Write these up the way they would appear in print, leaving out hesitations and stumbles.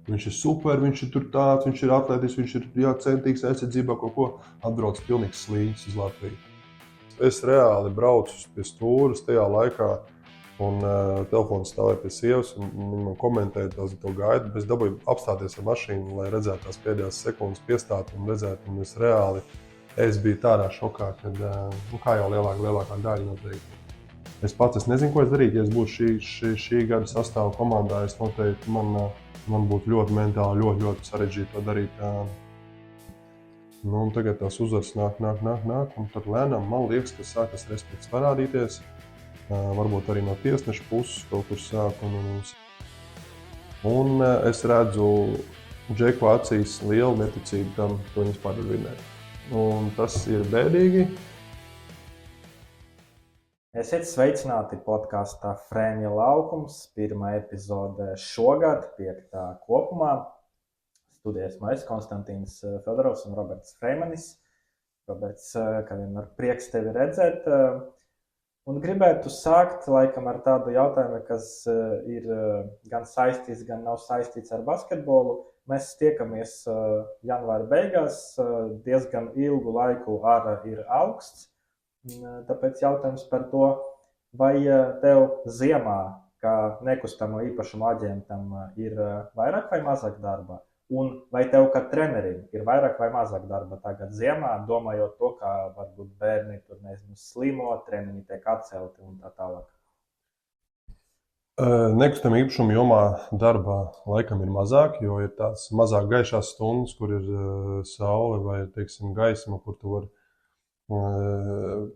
Viņš ir super, viņš ir tur tāds, viņš ir atlētis, viņš ir centīgs aizsardzībā kaut ko. Atbrauc pilnīgs slīņas uz Latviju. Es reāli braucu pie stūras tajā laikā, un telefons stāvēja pie sievas, un viņa man komentēja to gaidu. Es dabūju apstāties ar mašīnu, lai redzētu tās pēdējās sekundes piestāt un redzēt, un es biju tādā šokā, kad, kā jau lielākā daļa noteikti. Es nezinu, ko es darītu, ja es būtu šī gada sastāva komandā. Es noteikti, man būtu ļoti mentāli, ļoti sarežģīti to darīt. Un tagad tās uzvaras nāk, un tad lēnām man liekas, ka sākas respekts parādīties. Varbūt arī no tiesneša puses kaut kur sāk. Un es redzu Džeku acīs lielu neticību tam, ko viņš vispār var vinēt. Un tas ir bēdīgi. Esiet sveicināti podkāstā Frēmja laukums, pirmā epizode šogad, 5. kopumā. Studijā esmu es, Konstantīns Fedorovs un Roberts Freimanis. Roberts, kā vienmēr prieks tevi redzēt. Un gribētu sākt laikam ar tādu jautājumu, kas ir gan saistīts, gan nav saistīts ar basketbolu. Mēs tiekamies janvāra beigās, diezgan ilgu laiku ārā ir augsts. Tāpēc jautājums par to, vai tev ziemā, kā nekustamo īpašumu aģentam, ir vairāk vai mazāk darba? Un vai tev, kā trenerim, ir vairāk vai mazāk darba tagad ziemā, domājot to, kā varbūt bērni tur slimo, treniņi tiek atcelti un tā tālāk? Nekustamo īpašumu jomā darba laikam ir mazāk, jo ir tāds mazāk gaišās stundas, kur ir saule vai, teiksim, gaisma, kur tu vari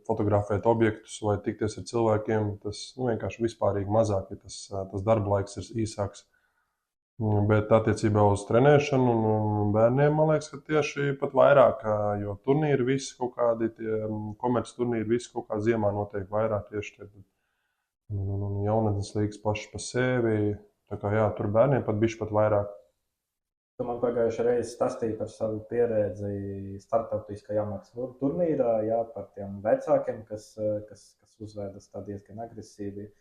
fotografēt objektus vai tikties ar cilvēkiem. Tas vienkārši vispārīgi mazāk, ja tas darba laiks ir īsāks. Bet attiecībā uz trenēšanu un bērniem, man liekas, ka tieši pat vairāk, jo turnīri visi kaut kādi, tie komerci turnīri visi kaut kā ziemā notiek vairāk tieši tad. Jaunatnes līgas paši pa sevi, tā kā jā, tur bērniem pat bišķi pat vairāk. Tu man pagājušajā reizē stāstīji par savu pieredzi starptautiskajā turnīrā, jā, par tiem vecākiem, kas uzvedas tā diezgan agresīvi.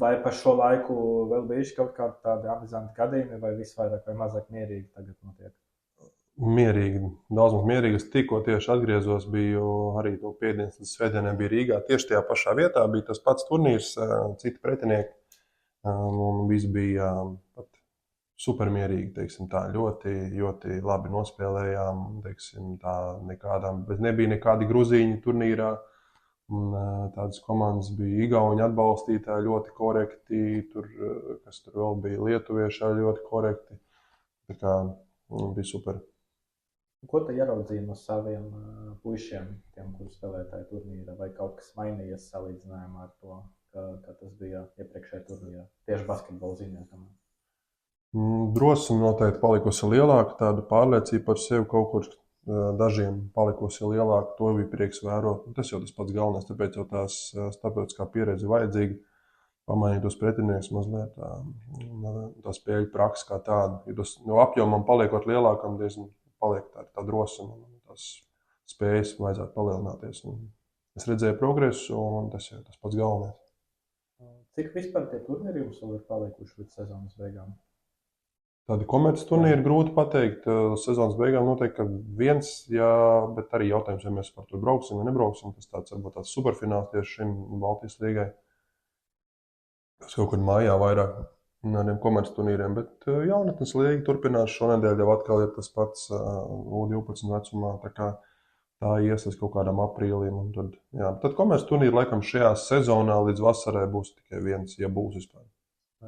Vai par šo laiku vēl bijuši kaut kādi tādi amizanti gadījumi, vai viss vairāk vai mazāk mierīgi tagad notiek? Mierīgi, daudz maz mierīgi. Es tikko tieši atgriezos, biju arī to piedienas līdz svētdienai bija Rīgā. Tieši tajā pašā vietā bija tas pats turnīrs, citi pretinieki, un viss bija pat supermierīgi, teiksim tā, ļoti labi nospēlējām, teiksim tā, nebija nekādi gruzīņi turnīrā, un tādas komandas bija igauņi atbalstītāji ļoti korekti, kas tur vēl bija lietuvieši ļoti korekti, tā kā bija super. Ko tu ieraudzīji no saviem puišiem, tiem, kuri spēlētāji turnīra, vai kaut kas mainījies salīdzinājumā ar to, ka tas bija iepriekšējā turnīrā, tieši basketbola ziņā? Drosme noteikti palikusi lielāka, tāda pārliecība par sevi kaut kur dažiem palikusi lielāka, to bija prieks vērot. Tas jau tas pats galvenais, tāpēc jau tās starptautiskā pieredze vajadzīga, pamainīt tos pretinieks mazliet, tā spēļu praksa kā tāda. Jo apjomam paliekot lielākam, diezgan paliek tā drosme un tās spējas vajadzētu palielināties. Un es redzēju progresu, un tas jau tas pats galvenais. Cik vispār tie turnīri jums vēl ir palikuši līdz sezonas beigām? Tādi komerci turnīri grūti pateikt. Sezonas beigām noteikti, ka viens, jā, bet arī jautājums, vai mēs par to brauksim vai nebrauksim. Tas varbūt tāds superfināls tieši šim Baltijas līgai. Tas kaut kur mājā vairāk ar komerci turnīriem, bet jaunatnes līga turpinās šonedēļ jau atkal ir tas pats U12 vecumā, tā ies līdz kaut kādam aprīlim. Un tad komerci turnīri laikam šajā sezonā līdz vasarai būs tikai viens, ja būs vispār.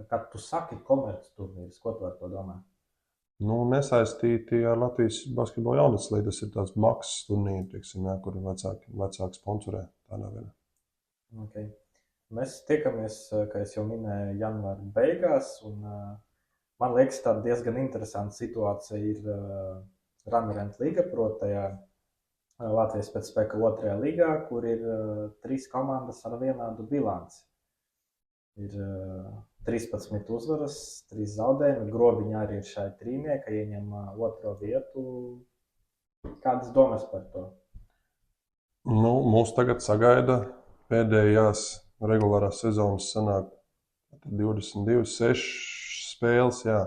Kad tu saki komerci turnīrs, ko tu ar to domā? Nesaistīti ar Latvijas basketbola jaunatnes līgu. Tas ir tāds maksas turnīri, teiksim, jā, kur vecāki sponsorē tādā veidā. Okay. Mēs tiekamies, kā es jau minēju, janvāra beigās, un man liekas, tā diezgan interesanta situācija ir Rannerent līga, protajā Latvijas pēcspēka 2. līgā, kur ir 3 komandas ar vienādu bilanci. Ir 13 uzvaras, 3 zaudējumi. Grobiņā arī ir šai trīnieka, ieņem 2. vietu. Kādas domas par to? Mūs tagad sagaida pēdējās regulārās sezonas sanāk 22, 6 spēles. Jā.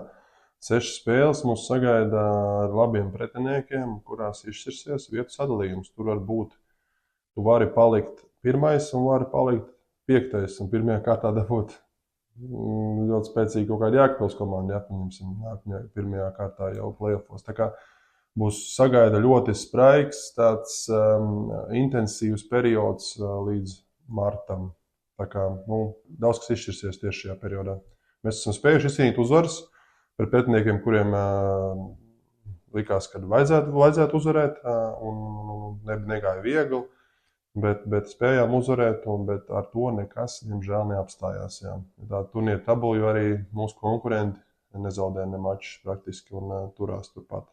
6 spēles mūs sagaida ar labiem pretiniekiem, kurās izšķirsies vietu sadalījums. Tur var būt, tu vari palikt pirmais un vari palikt 5. un pirmajā kārtā dabūt ļoti spēcīgi kaut kāda Jēkabpils komanda, jāpaņemsim nākamajā pirmajā kārtā jau play-offos. Tā kā būs sagaida ļoti spraigs, tāds intensīvs periods līdz martam. Tā kā daudz kas izšķirsies tieši šajā periodā. Mēs esam spējuši izcīnīt uzvaras par pretiniekiem, kuriem likās, ka vajadzētu uzvarēt, un negāja viegli, bet spējām uzvarēt, bet ar to nekas, diemžēl, neapstājās. Jā. Tā turnīra tabula, jo arī mūsu konkurenti nezaudēja ne mačus praktiski un turās turpat.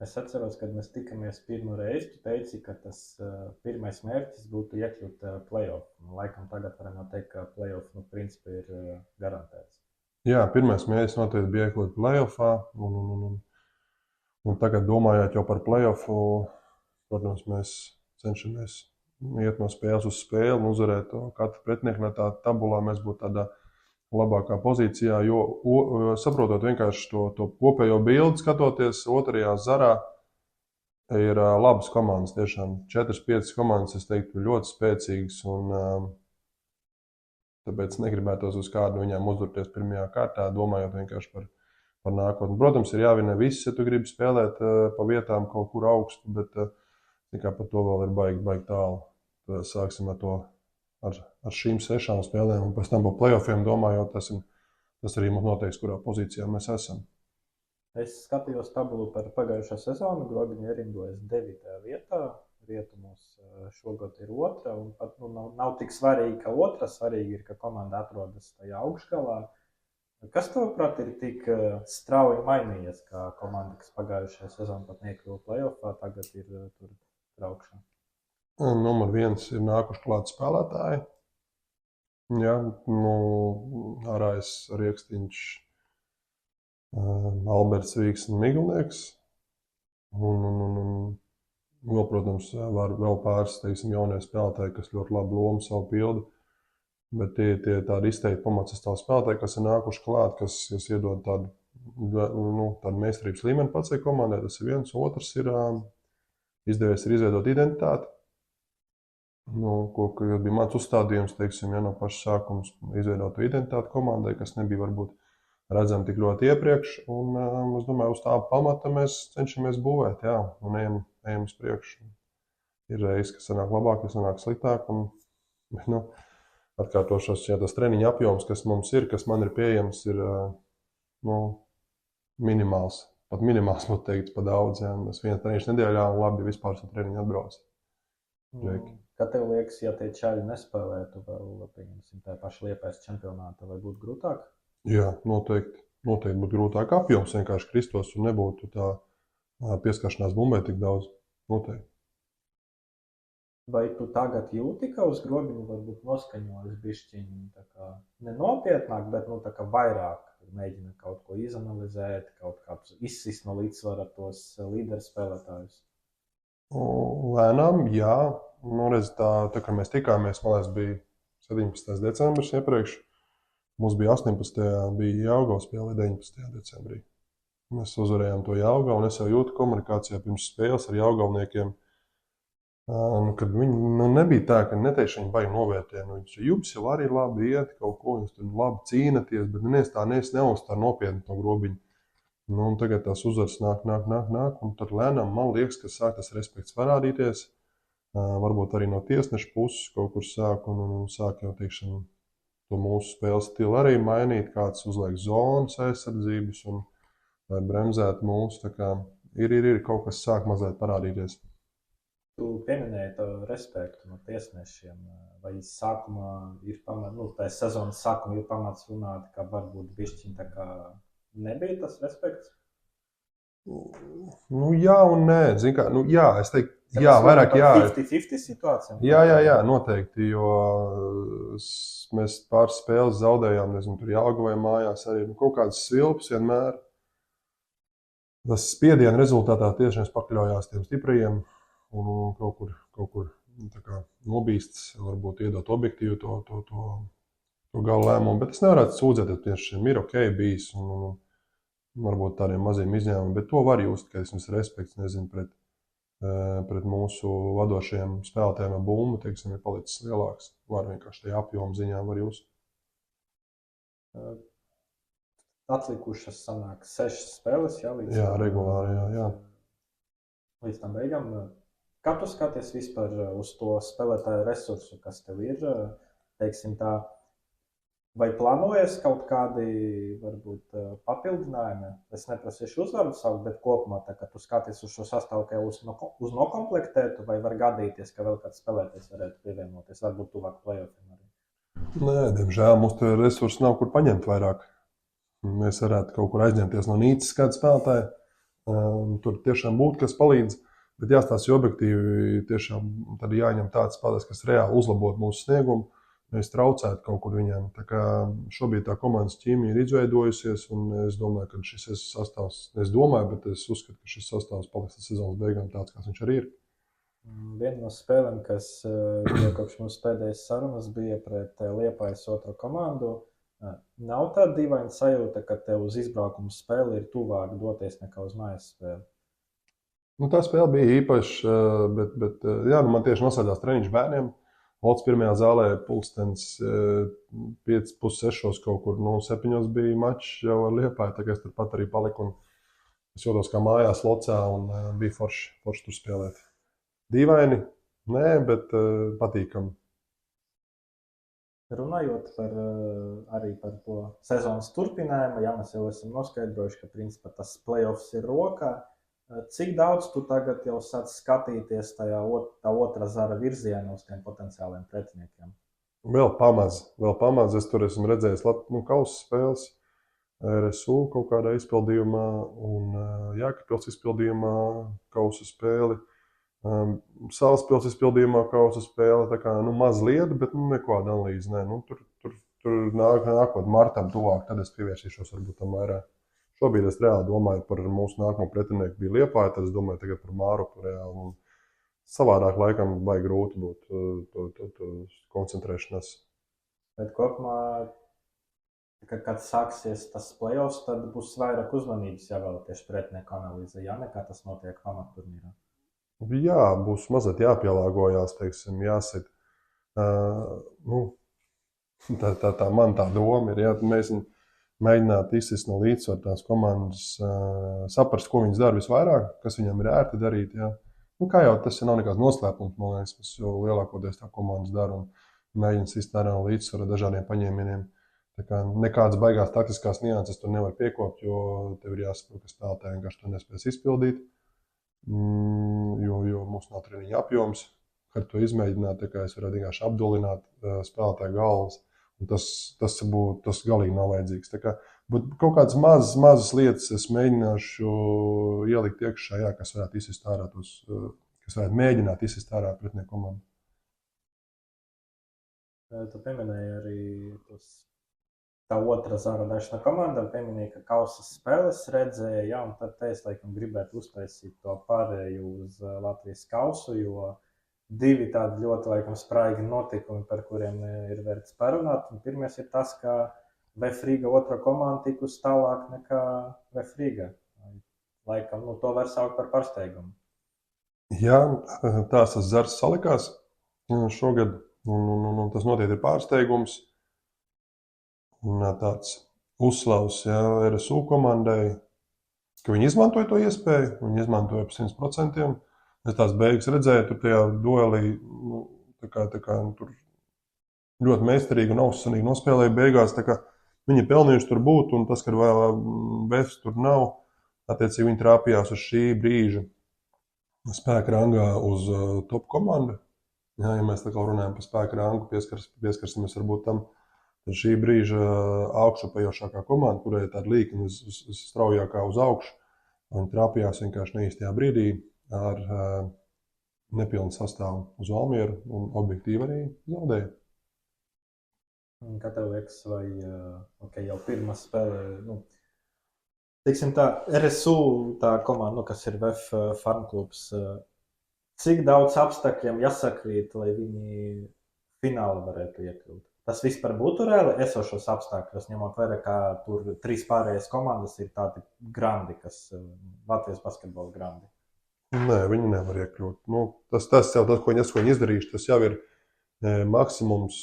Es atceros, kad mēs tikamies pirmo reizi, tu teici, ka tas pirmais mērķis būtu iekļūt play-off. Laikam tagad varam jau teikt, ka play-off principā ir garantēts. Jā, pirmais mērķis noteikti bija iekļūt play-offā. Un tagad domājot jau par play-offu, protams, mēs cenšamies iet no spēles uz spēli un uzvarēt katru pretinieku, lai tā tabulā mēs būtu tādā labākā pozīcijā, jo saprotot vienkārši to kopējo bildi, skatoties otrajā zarā, ir labas komandas. Tiešām 4-5 komandas, es teiktu, ļoti spēcīgas, un tāpēc negribētos uz kādu viņām uzvarēties pirmajā kārtā, domājot vienkārši par nākotni. Protams, ir jāvinē viss, ja tu gribi spēlēt pa vietām kaut kur augstu, bet tikai par to vēl ir baigi tālu. Tad sāksim ar to. Ar šīm 6 spēlēm, un pēc tam par play-offiem domājot, tas arī mums noteiks, kurā pozīcijā mēs esam. Es skatījos tabulu par pagājušo sezonu, Grobiņi ierindojas 9. vietā, Rietumos šogad ir 2. un pat nav tik svarīgi, ka 2. svarīgi ir, ka komanda atrodas tajā augšgalā. Kas tavuprāt ir tik strauji mainījies, kā komanda, kas pagājušajā sezonā pat nekļuva play-offā, tagad ir tur augšā? Numur 1 ir nākuši klāt spēlētāji. Jā, Arais Riekstiņš, Alberts Vīgs un Migulnieks. Un vēl, protams, var vēl pāris, teiksim, jaunie spēlētāji, kas ļoti labi lomu savu pildu. Bet tie tādi izteikti pamatsastāv spēlētāji, kas ir nākuši klāt, kas iedod tādu meistarības līmeni pats komandai. Tas ir viens. Otrs ir izdevies ir izveidot identitāti. Kas bija mans uzstādījums, teiksim, no paša sākuma izveidot identitāti komandai, kas nebija varbūt redzama tik ļoti iepriekš. Un es domāju, uz tā pamata mēs cenšamies būvēt, jā, un ejam uz priekšu. Ir reizes, kas sanāk labāk, kas sanāk sliktāk. Bet, atkārtošos, ja tas treniņa apjoms, kas mums ir, kas man ir pieejams, ir minimāls. Pat minimāls, būtu teikts, pa daudz. Jā. Es viens treniņš nedēļā un labi vispār ar treniņu atbraucu. Kā tev liekas, ja tie čaļi nespēlētu vēl, pieņemsim, tā paša Liepājas čempionāta, vai būtu grūtāk? Jā, noteikti būtu grūtāk. Apjoms vienkārši kristos un nebūtu tā pieskaršanās bumbai tik daudz. Noteikti. Vai tu tagad jūti, ka uz Grobiņu varbūt noskaņojas bišķiņi tā kā nenopietnāk, bet tā kā vairāk mēģina kaut ko izanalizēt, kaut kā izsist no līdzsvara tos līderu spēlētājus? Lēnām, jā. Tā kā mēs tikāmies, man liekas, bija 17. decembris iepriekš. Mums bija 18. bija Jelgava spēle 19. decembrī. Mēs uzvarējām to Jelgavu, un es jau jūtu komunikācijā pirms spēles ar jelgavniekiem, kad viņi nebija tā, ka neteikšu viņi baigi novērtē. Jums jau arī labi iet, kaut ko jūs tur labi cīnaties, bet neviens tā neuzstār nopietni to Grobiņu. Un tagad tās uzvaras nāk, un tad lēnām man liekas, ka sāk tas respekts parādīties. Varbūt arī no tiesneša puses kaut kur sāk, un sāk jau, teikšana, to mūsu spēles stilu arī mainīt, kāds uzliek zonas aizsardzības, un lai bremzētu mūsu, tā kā ir kaut kas sāk mazliet parādīties. Tu pieminēji to respektu no tiesnešiem, vai sākumā ir tā sezonas sākumā ir pamats runāt, ka varbūt bišķiņ tā kā nebija tas respekts? Jā un nē. Zin kā, jā, es teiktu, jā, vairāk jā. 50-50 situācija? Jā, noteikti, jo mēs pāris spēles zaudējām, tur Jelgavai mājās arī kaut kādas svilpes vienmēr. Tas spiediena rezultātā tieši mēs pakļaujās tiem stiprajiem un kaut kur tā kā nobīsts, varbūt iedot objektīvu to galu lēmumu, bet es nevarētu sūdzēties, tieši šiem ir ok bijis. varbūt tādiem maziem izņēmumiem, bet to var just, ka esmu respekts, nezinu, pret mūsu vadošajiem spēlētājiem ar bumbu, teiksim, ir palicis lielāks. Var vienkārši tajā apjoma ziņā var just. Atlikušas sanāk 6 spēles, līdz regulāri, jā. Līdz tam beigām. Kā tu skaties vispār uz to spēlētāju resursu, kas tev ir, teiksim tā, vai plānojies kaut kādi, varbūt, papildinājumi? Es neprasīšu uzvaru savu, bet kopumā, tā kā tu skaties uz šo sastāvu, ka uz nokomplektētu, vai var gadīties, ka vēl kāds spēlētājs varētu pievienoties, varbūt tuvāk playoffiem arī? Nē, diemžēl mums tur resursi nav, kur paņemt vairāk. Mēs varētu kaut kur aizņemties no Nīcas kādu spēlētāju. Tur tiešām būtu, kas palīdz. Bet jāstāsta objektīvi, tiešām tad jāņem tāds spēlētājs, kas reāli uzlabot mūsu sniegumu. Mēs traucētu kaut kur viņiem. Tā kā šobrīd tā komandas ķīmija ir izveidojusies, un es domāju, ka šis sastāvs, bet es uzskatu, ka šis sastāvs paliks līdz sezonas beigām tāds, kāds viņš arī ir. Viena no spēlēm, kas bija kopš mūsu pēdējās sarunas, bija pret Liepājas otro komandu. Nav tāda dīvaina sajūta, ka tev uz izbraukumu spēli ir tuvāk doties nekā uz mājas spēli? Tā spēle bija īpaša, bet man tieši nosēdās treniņš bērniem. Lots pirmajā zālē pulkstens 5:30 kaut kur, 7 bija mačs jau ar Liepāju, tā kā es turpat arī paliku un es jūtos kā mājās Locā un bija forši tur spēlēt. Dīvaini? Nē, bet patīkami. Runājot arī par to sezonas turpinājumu, mēs jau esam noskaidrojuši, ka principā tas playoffs ir rokā. Cik daudz tu tagad jau sāc skatīties tā otrā zara virzienā uz tiem potenciāliem pretiniekiem? Vēl pamaz. Es tur esmu redzējis kausa spēles, RSU kaut kādā izpildījumā un Jēkabpils izpildījumā kausa spēli. Salaspils izpildījumā kausa spēle, tā kā mazliet, bet nekāda analīze. Tur nākot martam tuvāk, tad es pievērsīšos varbūt tam vairāk. Šobrīd es reāli domāju par mūsu nākamo pretinieku bija Liepāja, tad es domāju tagad par Mārupu reāli. Un savādāk laikam baigi grūti būt koncentrēšanās. Bet kopumā, kad sāksies tas playoffs, tad būs vairāk uzmanības jāvēl tieši pretinieku analīze, nekā tas notiek pamatturnīrā. Jā, būs mazliet jāpielāgojās, teiksim, jāsit. Tā man tā doma ir, mēs mēģināt izsist no līdzsvaru tās komandas, saprast, ko viņas dara visvairāk, kas viņam ir ērti darīt. Jā. Kā jau tas nav nekāds noslēpums, man liekas, tas jau lielākoties tā komandas dara un mēģina sist ārā no līdzsvaru dažādiem paņēmieniem. Tā kā nekādas baigās taktiskās nianses tur nevar piekopt, jo tev ir jāsaprot, ka spēlētāji vienkārši to nespēs izpildīt. Jo mums nav treniņa apjoms, kad to izmēģināt, tā kā es varētu vienkārši apdulināt spēlētāju galvas, un tas galīgi nav vajadzīgs. Tā kā, bet kaut kādas mazas lietas es mēģināšu ielikt iekšā, kas varētu izsist ārā kas varētu mēģināt izsist ārā pretinieku komandu. Tu pieminēji arī tā otrā zara dažna komanda, pieminēja, ka kausas spēles redzēja, un tad es laikam gribētu uztaisīt to pārēju uz Latvijas kausu, jo 2 tādi ļoti laikam spraigi notikumi, par kuriem ir vērts parunāt. Un pirmies ir tas, ka VF Riga otrā komanda tikus tālāk nekā VF Riga. Laikam, to var saukt par pārsteigumu. Jā, tas zars salikās šogad, un tas noteikti ir pārsteigums. Un tāds uzslavs RSU komandai, ka viņi izmantoja to iespēju, viņi izmantoja par 100%. Es tās beigas redzēju, tur tajā duelī tur ļoti meistarīgi un augstsanīgi nospēlēja beigās. Viņi pelnījuši tur būt, un tas, ka vēl BFs tur nav, attiecīgi viņi trāpījās uz šī brīža spēka rangā uz top komandu. Ja mēs tā kā runājam par spēka rangu, pieskarsimies varbūt tam. Tad šī brīža augšupejošākā komanda, kurai ir tāda līkne straujākā uz augšu, viņi trāpījās vienkārši neīstajā brīdī ar nepilnu sastāvu uz Valmieru un objektīvi arī zaudēja. Kā tev liekas, vai jau pirmā spēle, teiksim tā, RSU tā komanda, kas ir VF farmklubs, cik daudz apstākļiem jāsakrīt, lai viņi fināli varētu iekļūt? tas vispār būtu reāli esošos apstākļos, ņemot vērā, ka tur 3 pārējās komandas ir tādi grandi, kas Latvijas basketbola grandi. Nē, viņi nevar iekļūt. Nu, tas jau tas, ko viņi izdarījuši, tas jau ir maksimums,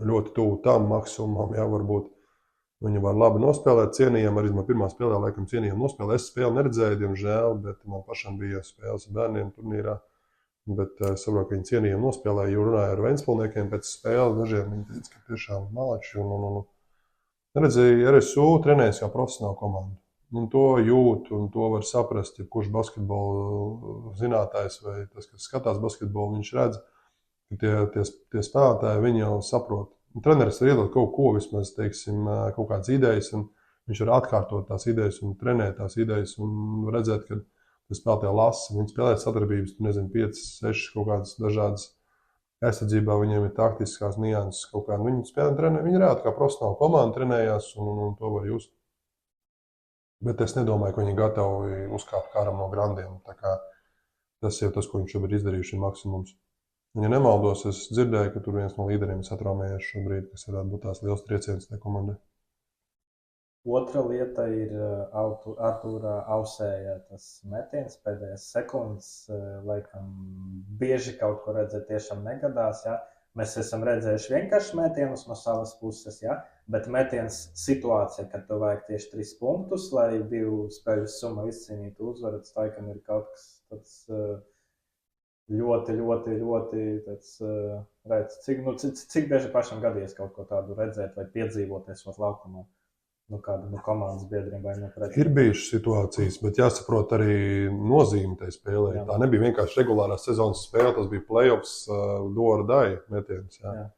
ļoti tuvu tam maksimumam, jā, varbūt. Viņi var labi nospēlēt, cienījami, arī man pirmā spēlē, laikam, cienījami nospēlēt. Es spēli neredzēju, diemžēl, bet man pašam bija spēles ar bērniem turnīrā. Bet es saprotu, ka viņi cienījami nospēlēja, jo runāja ar Ventspilsniekiem pēc spēles. Dažiem viņi teica, ka tiešām malači. Redzēju, RSU trenējas kā profesionāla komanda. Un to jūt, un to var saprast, ja kurš basketbola zinātājs vai tas, kas skatās basketbolu, viņš redz, ka tie spēlētāji, viņi jau saprot. Treneris var iedot kaut ko, vismaz, teiksim, kaut kādas idejas, un viņš var atkārtot tās idejas un trenēt tās idejas, un redzēt, ka spēlētāji lasa, viņi spēlē sadarbības, 5, 6 kaut kādas dažādas aizsardzībā, viņiem ir taktiskās nianses kaut kāda. Viņi spēlē trenē, viņi reāli kā profesionāla komanda trenējās, un to var just. Bet es nedomāju, ka viņi gatavi uzkāpt kāram no grandiem. Tā kā tas jau tas, ko viņš šobrīd izdarījuši, ir maksimums. Ja nemaldos, es dzirdēju, ka tur viens no līderiem ir satraumējies šobrīd, kas varētu būt tās liels trieciens tajā komandai. Otra lieta ir Artūra Ausēja tas metiens pēdējās sekundes, laikam bieži kaut ko redzēt tiešām negadās, ja? Mēs esam redzējuši vienkārši metienus no savas puses, ja? Bet metiens situācija, kad tev vajag tieši 3 punktus, lai 2 spēļu summa izcīnītu uzvaru, tas laikam ir kaut kas tāds ļoti tāds, redz, cik bieži pašam gadījies kaut ko tādu redzēt vai piedzīvoties uz laukumā. Kādu komandas biedriem vai nepret. Ir bijušas situācijas, bet jāsaprot arī nozīme tai spēlē. Jā. Tā nebija vienkārši regulārās sezonas spēle, tas bija play-offs do or die metiens. Jā.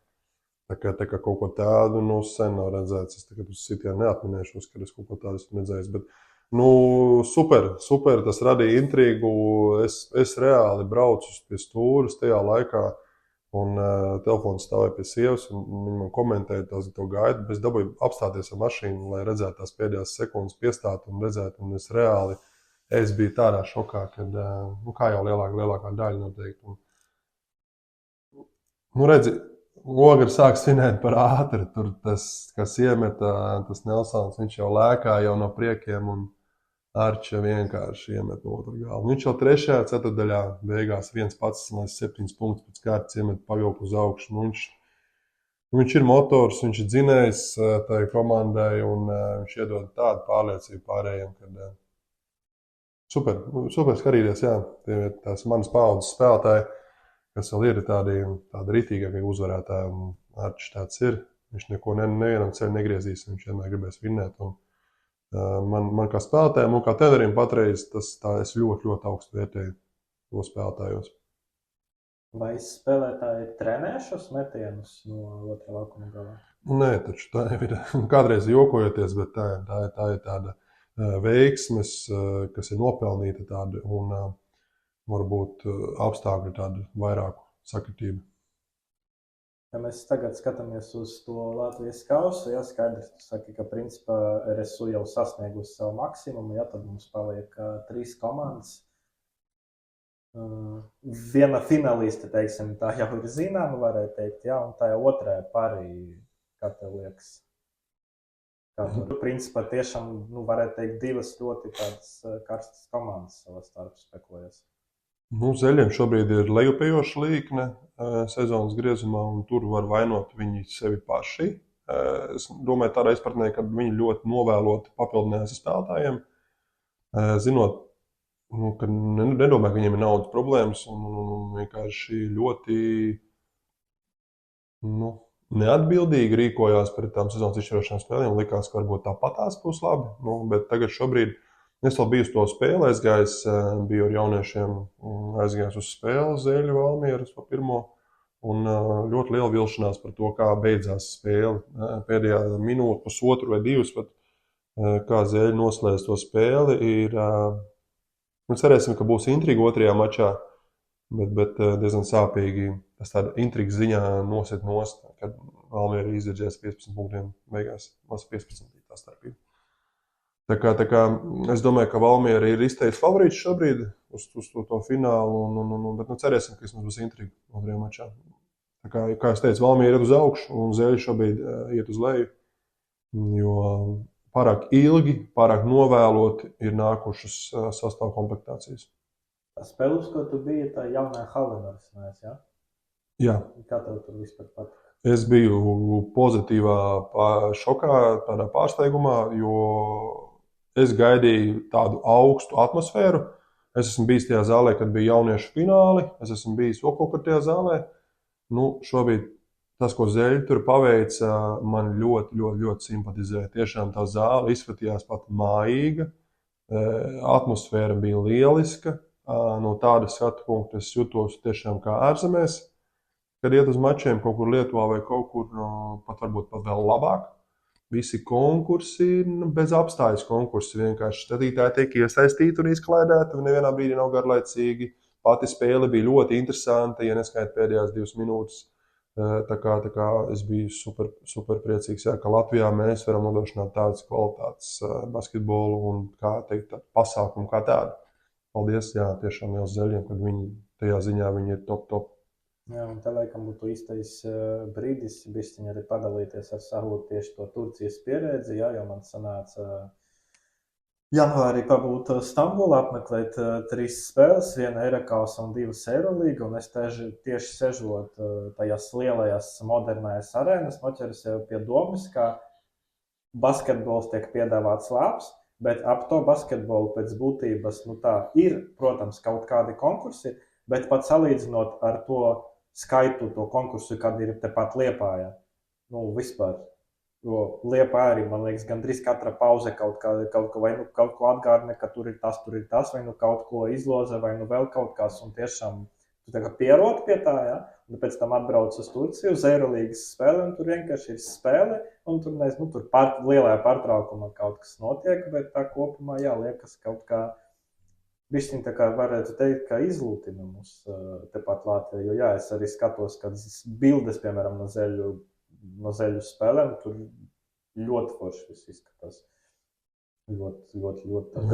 Tā kā kaut ko tādu sen nav redzēts. Es tagad uz sitienu neatminēšos, kad es kaut ko tādu esmu redzējis. Bet, super, tas radīja intrigu. Es reāli braucu pie stūres tajā laikā. Un telefons stāvēja pie sievas, un viņa man komentēja to gaidu. Es dabūju apstāties ar mašīnu, lai redzētu tās pēdējās sekundes piestāt un redzēt. Un es biju tādā šokā, kad, kā jau lielākā daļa noteikti. Redzi, Ogre sāk svinēt par ātri. Tur tas, kas iemeta, tas Nelsons, viņš jau lēkā jau no priekiem. Un Arča vienkārši iemet no otru galu. Viņš jau 3. ceturtdaļā beigās 11-7 punktus pēc kārtas iemet pavilku uz augšu. Viņš ir motors, viņš ir dzinējs tai komandai un viņš iedod tādu pārliecību pārējiem, kad super skatīties, jā. Tie ir tās manas paudzes spēlētāji, kas vēl ir tādi ritīgākie uzvarētāji, un Arčs tāds ir. Viņš neko nevienam ceļu negriezīs, viņš vienmēr gribēs vinnēt. Man kā spēlētājiem un kā trenerim patreiz es ļoti augstu vērtēju to spēlētājos. Vai spēlētāji trenē šos metienus no otrā laukuma galā? Nē, taču tā ir kādreiz jokojoties, bet tā ir tāda veiksmes, kas ir nopelnīta tāda un varbūt apstākļu tādu vairāku sakritību. Ja mēs tagad skatāmies uz to Latvijas kausu, ja skaidrs, tu saki, ka principā RSU jau sasniegusi savu maksimumu, ja tad mums paliek 3 komandas. Viena finaliste, teiksim, tā jau ir zināma, varētu teikt, ja, un tā jau otrā parī, kā tev liekas. Principā tiešām, varētu teikt, 2 ļoti tādas karstas komandas savā starp spekulējas. Zeļiem šobrīd ir lejupējoša līkne sezonas griezumā, un tur var vainot viņi sevi paši. Es domāju, tādā izpratnē, ka viņi ļoti novēloti papildinājās ar spēlētājiem, zinot, ka nedomāju, ka viņiem ir naudas problēmas, un vienkārši ļoti neatbildīgi rīkojās pret tām sezonas izšķirošanām spēlēm. Likās, ka varbūt tāpatās būs labi, bet tagad šobrīd es vēl biju uz to spēli aizgājis, biju ar jauniešiem aizgājis uz spēli Zeļu Valmieras pa pirmo, un ļoti liela vilšanās par to, kā beidzās spēle. Pēdējā minūte, pusotru vai 2, pat, kā Zeļi noslēdz to spēli, ir, cerēsim, ka būs intriga otrajā mačā, bet diezgan sāpīgi. Tas tāda intrigas ziņā nosit nost, kad Valmiera izdeģēs 15 punktiem beigās, 15 tā starpība. Tā kā es domāju, ka Valmiera ir izteicis favorīts šobrīd uz to finālu, bet cerēsim, ka vismaz būs intriga otrajā mačā. Kā es teicu, Valmiera iet uz augšu un Zeļa šobrīd iet uz leju, jo pārāk ilgi, pārāk novēloti ir nākušas sastāv komplektācijas. Tā spēles, ko tu biji, tā jaunā Hallenors, ja? Jā. Kā tev tur vispār patīk? Es biju pozitīvā šokā, tādā pārsteigumā, jo es gaidīju tādu augstu atmosfēru. Es esmu bijis tajā zālē, kad bija jauniešu fināli, es esmu bijis vēl kaut kur tajā zālē. Šobrīd tas, ko Zeļa tur paveica, man ļoti, ļoti, ļoti simpatizē. Tiešām tā zāle izskatījās pat mājīga, atmosfēra bija lieliska. No tāda skatu punkta es jutos tiešām kā ārzemēs. Kad iet uz mačiem kaut kur Lietuvā vai kaut kur varbūt pat vēl labāk, visi konkursi, bez apstājas konkursi, vienkārši skatītāji tiek iesaistīti un izklaidēti, un nevienā brīdī nav garlaicīgi. Pati spēle bija ļoti interesanta, ja neskaita pēdējās 2 minūtes. Tā kā es biju super priecīgs, ka Latvijā mēs varam nodrošināt tādas kvalitātes basketbolu un, kā teikt, pasākumu kā tādu. Paldies, tiešām liels Zeļiem, kad viņi tajā ziņā viņi ir top. Jā, un te laikam būtu īstais brīdis bišķiņ arī padalīties ar savu tieši to Turcijas pieredzi, jo man sanāca janvārī pabūt Stambulā, apmeklēt 3 spēles, 1 Eirakausa un 2 Eirolīga, un es tieši sežot tajās lielajās modernajās arēnas, noķeru sev pie domas, ka basketbols tiek piedāvāts labs, bet ap to basketbolu pēc būtības, tā ir, protams, kaut kādi konkursi, bet pat salīdzinot ar to skaitu, to konkursu, kad ir tepat Liepājā. Vispār. Jo Liepājā arī, man liekas, gandrīz katra pauze kaut ko atgādina, ka tur ir tas, vai kaut ko izloza, vai vēl kaut kas, un tiešām tu pierod pie tā, un pēc tam atbrauc uz Turciju, uz Eirolīgas spēli, un tur vienkārši ir spēle, un tur, tur lielajā pārtraukumā kaut kas notiek, bet tā kopumā, liekas kaut kā bišķiņ tā kā varētu teikt, ka izlūtina mūs tepat Latvijā, jo es arī skatos, kad bildes, piemēram, no Zeļu spēlēm, tur ļoti forši viss izskatās. Ļoti.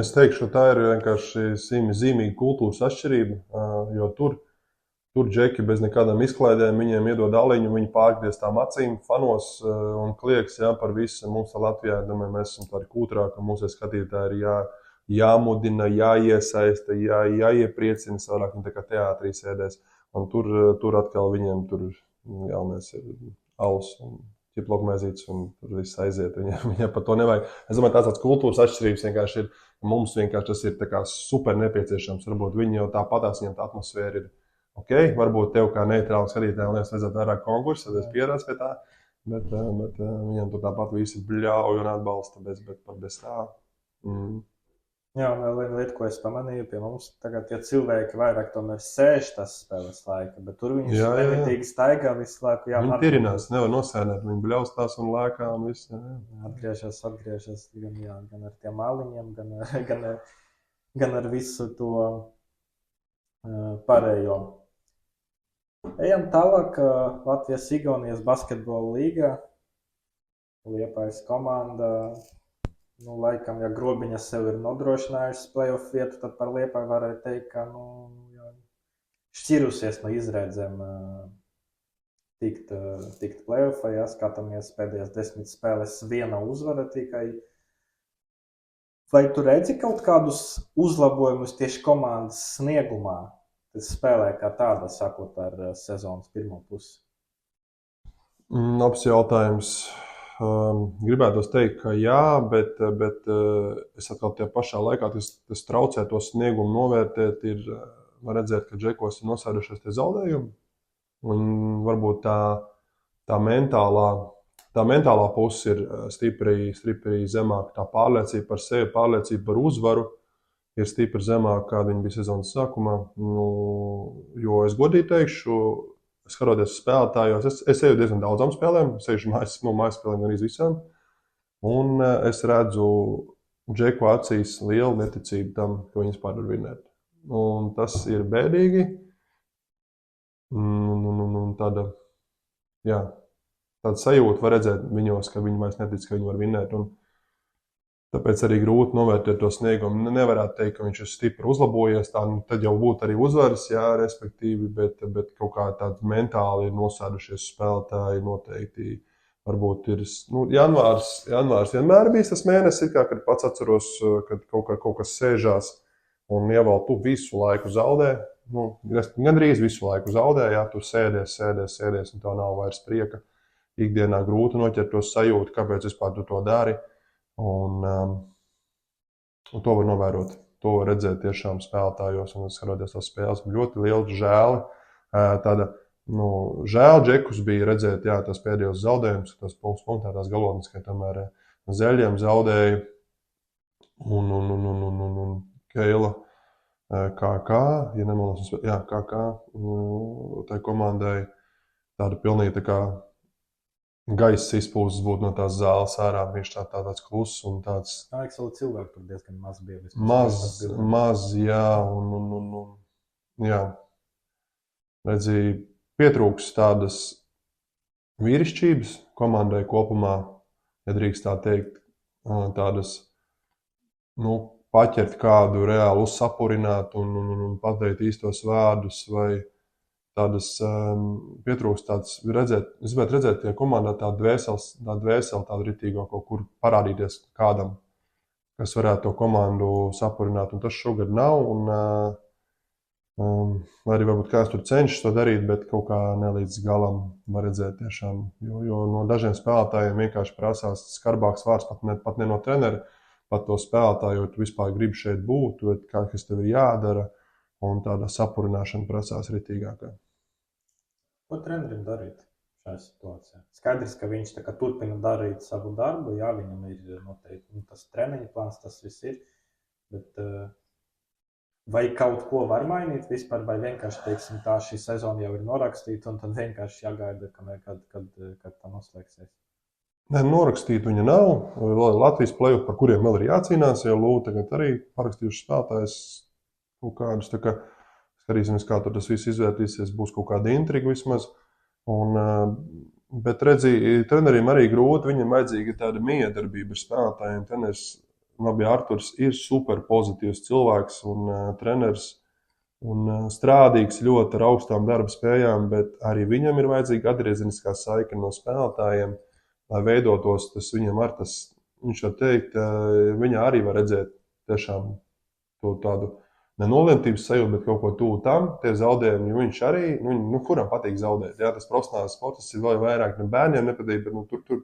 Es teikšu, tā ir vienkārši zīmīga kultūras atšķirība, jo tur džeki bez nekādām izklaidēm, viņiem iedod aliņu, viņi pārgriez tām acīm, fanos un klieks par visu. Mums Latvijā, domāju, mēs esam tādi kūtrāki, mūsu skatītāji ir jāmudina, jāiesaista, jāiepriecina, savādāk viņi tā kā teātrī sēdēs. Un tur atkal viņiem tur galvenais ir alus un ķiplokmēzītes, un tur viss aiziet. Viņiem par to nevajag. Es domāju, tāds kultūras atšķirības vienkārši ir. Mums vienkārši tas ir tā kā super nepieciešams. Varbūt viņi jau tāpatās, viņiem tā atmosfēra ir ok. Varbūt tev kā neitrāli skatītājiem liekas vajadzētu vairāk konkursu, tad es pierādzu pie tā. Bet viņiem tur tāpat visi bļauj un atbalsta, bez tā. Jā, un vēl viena lieta, ko es pamanīju, pie mums tagad tie cilvēki vairāk tomēr sēž tas spēles laika, bet tur viņi nemitīgi staigā visu laiku. Viņi tirinās, nevar nosēdēt, viņi bļaustās un lēkā un viss. Atgriežas gan ar tiem māliņiem, gan ar visu to pārējo. Ejam tālāk, Latvijas-Igaunijas basketbola līga, Liepājas komanda. Laikam, ja Grobiņa sev ir nodrošinājusi playoff vietu, tad par Liepāju varētu teikt, ka šķirusies no izredzēm tikt playoffā. Skatāmies pēdējās 10 spēles, 1 uzvara tikai. Vai tu redzi kaut kādus uzlabojumus tieši komandas sniegumā? Tas spēlē kā tāda, sakot ar sezonas pirmo pusi. Labs jautājums. Gribētos teikt, ka jā, bet es atkal tajā pašā laikā tas traucē to sniegumu novērtēt. Var redzēt, ka džekos ir nosēdušies tie zaudējumi. Un varbūt tā mentālā puse ir stipri zemāka. Tā pārliecība par sevi, pārliecība par uzvaru ir stipri zemāka, kāda viņa bija sezonas sākumā. Jo es godīgi teikšu, skatoties uz spēlētājos, es eju diezgan daudzām spēlēm, sevišķi mājas spēlēm gan visām. Un es redzu džeku acīs lielu neticību tam, ka viņi vispār var vinēt. Un tas ir bēdīgi. Tāda sajūta var redzēt viņos, ka viņi vairs netic, ka viņi var vinēt. Tāpēc arī grūti novērtēt to sniegumu. Nevarētu teikt, ka viņš ir stipri uzlabojies. Tad jau būtu arī uzvaras, jā, respektīvi, bet kaut kā tādi mentāli ir nosēdušies spēlētāji noteikti. Varbūt ir janvārs vienmēr bijis tas mēnesis, kad pats atceros, kad kaut kas sēžās un ievēl tu visu laiku zaudē. Gandrīz visu laiku zaudē, jā, tu sēdies, un tev nav vairs prieka. Ikdienā grūti noķert to sajūtu, kāpēc vispār tu to dari. Un to var novērot. To var redzēt tiešām spēlētājos un skatoties tās spēles. Ļoti liela žēli. Žēl Džekus bija redzēt, jā, tās pēdējos zaudējumus, tās punktētās galotnes, ka tomēr Zeļiem zaudēja un Keila KK, ja nemaldos, jā, KK, tai komandai tāda pilnīgi tā kā gaisa izpūstas būtu no tās zāles ārā. Viņš tāds kluss un tāds... Arī cilvēku tur diezgan maz bija. Maz, jā, jā. Redzīja, pietrūks tādas vīrišķības komandai kopumā, ja drīkst tā teikt, tādas, paķert kādu reāli uzsapurināt un pateikt īstos vārdus, vai tādas pietrūks tāds redzēt, es gribētu redzēt tie komandā tādu dvēseli, tādu ritīgo kaut kur parādīties kādam, kas varētu to komandu sapurināt, un tas šogad nav, un arī varbūt kāds tur cenšas to darīt, bet kaut kā nelīdz galam var redzēt tiešām, jo no dažiem spēlētājiem vienkārši prasās skarbāks vārds, pat ne no trenera, pat to spēlētāju, jo tu vispār gribi šeit būt, kas tev ir jādara, un tāda sapurināšana prasās ritīgākā. Ko trenerim darīt šajā situācijā? Skaidrs, ka viņš turpina darīt savu darbu, jā, viņam ir noteikti tas treniņu plāns, tas viss ir, bet vai kaut ko var mainīt vispār, vai vienkārši, teiksim, tā šī sezona jau ir norakstīta, un tad vienkārši jāgaida, kad tā noslēgsies? Nē, norakstīt viņa nav. Vēl ir Latvijas play-off, par kuriem vēl ir jācīnās, jo Lūta tagad arī parakstījuši spēlētājs kaut kādus, tā kā skatīsimies, kā tur tas viss izvērtīsies, būs kaut kāda intriga vismaz. Bet redzīja, treneriem arī grūti, viņam vajadzīga tāda miedarbība ar spēlētājiem. Treneris Arturs ir super pozitīvs cilvēks un treneris un strādīgs ļoti ar augstām darba spējām, bet arī viņam ir vajadzīga atgriezeniskā saikne no spēlētājiem, lai veidotos, tas viņam ar tas, viņš var teikt, viņa arī var redzēt tiešām to tādu nenoliemtības sajūtu, bet kaut ko tuvu tam, tie zaudējumi, jo viņš arī, kuram patīk zaudēt, jā, tas profesionāls sports ir vēl vairāk, ne bērniem nepatīk, bet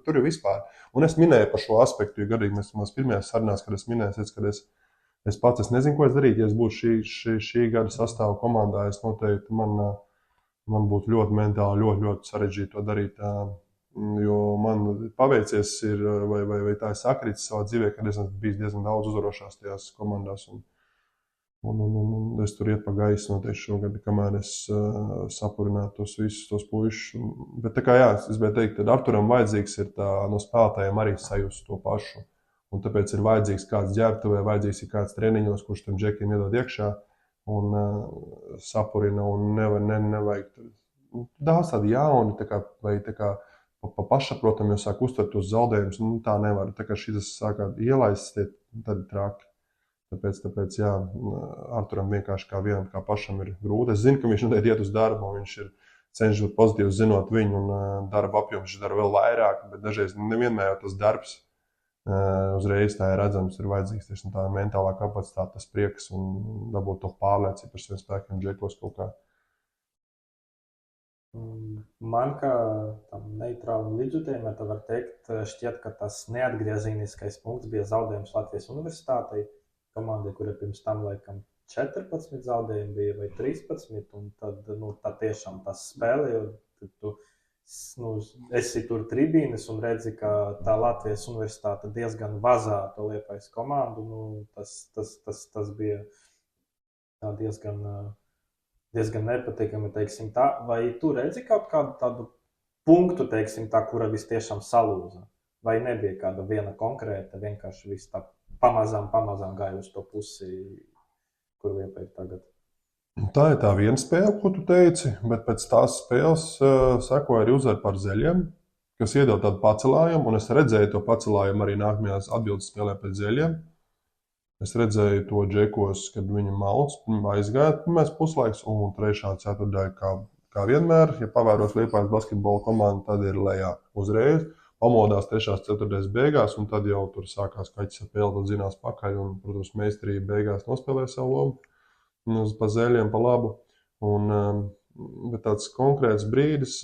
tur ir vispār. Un es minēju par šo aspektu, jo gadīgi mēs pirmajās sarunās, kad es minēju, kad es pats nezinu, ko es darītu, ja es būtu šī gada sastāvu komandā, es noteikti, man būtu ļoti mentāli, ļoti sarežģīti to darīt, jo man paveicies ir, vai tā ir sakritis savā dzīvē, kad es biju diezgan daudz uzvarošās tajās komandās, un es tur iet pa gaisu noteikti šogad, kamēr es sapurinātu visus tos puišus. Bet tā kā jā, es gribēju teikt, tad Arturam vajadzīgs ir no spēlētājiem arī sajust to pašu, un tāpēc ir vajadzīgs kāds ģērbtuvē, vajadzīgs ir kāds treniņos, kurš tam džekiem iedod iekšā un sapurina, un nevajag daudz tādi jauni, vai pa pašsaprotam, jo sāk uztvert tos zaudējumus, tā nevar. Tā kā šis sākāt ielaist, tad ir traki. Tāpēc jā, Arturam vienkārši kā vienam, kā pašam ir grūti. Es zinu, ka viņš noteikti iet uz darbu, un viņš ir cenšas būt pozitīvs, zinot viņu, un darba apjoms viņš dara vēl vairāk, bet dažreiz nevienmēr jau tas darbs uzreiz tā ir redzams, ir vajadzīgs tieši tā mentālā kapacitāte, tas prieks un dabūt to pārliecību par saviem spēkiem džekos kaut kā. Man, kā tam neitrālam līdzjutējumam, tā var teikt, šķiet, ka tas neatgriezīniskais punkts bija zaudējums Latvijas universitātei, komandai, kura pirms tam laikam 14 zaudējumi bija vai 13, un tad tiešām tas spēle, jo tu esi tur tribīnes un redzi, ka tā Latvijas universitāte diezgan vazā to Liepājas komandu, tas bija tā diezgan nepatīkami, teiksim tā. Vai tu redzi kaut kādu tādu punktu, teiksim tā, kura vis tiešām salūza? Vai nebija kāda viena konkrēta, vienkārši viss tā pamazām gāja uz to pusi, kur Liepāja ir tagad? Tā ir tā viena spēle, ko tu teici, bet pēc tās spēles sekoja arī uzvara par Zeļiem, kas iedod tādu pacelājumu, un es redzēju to pacelājumu arī nākamajās atbildes spēlē pēc zeļiem. Es redzēju to džekos, kad viņi malc, aizgāja pirmais puslaiks, un trešā ceturtdaļa, kā vienmēr, ja pavēros Liepājas basketbola komandu, tad ir lejā uzreiz. Pamodās trešās ceturtdaļas beigās, un tad jau tur sākās kaķis ar pēli, tad zinās pakaļ, un, protams, meistarība beigās nospēlēja savu lomu, pa zeļiem, pa labu. Bet tāds konkrēts brīdis,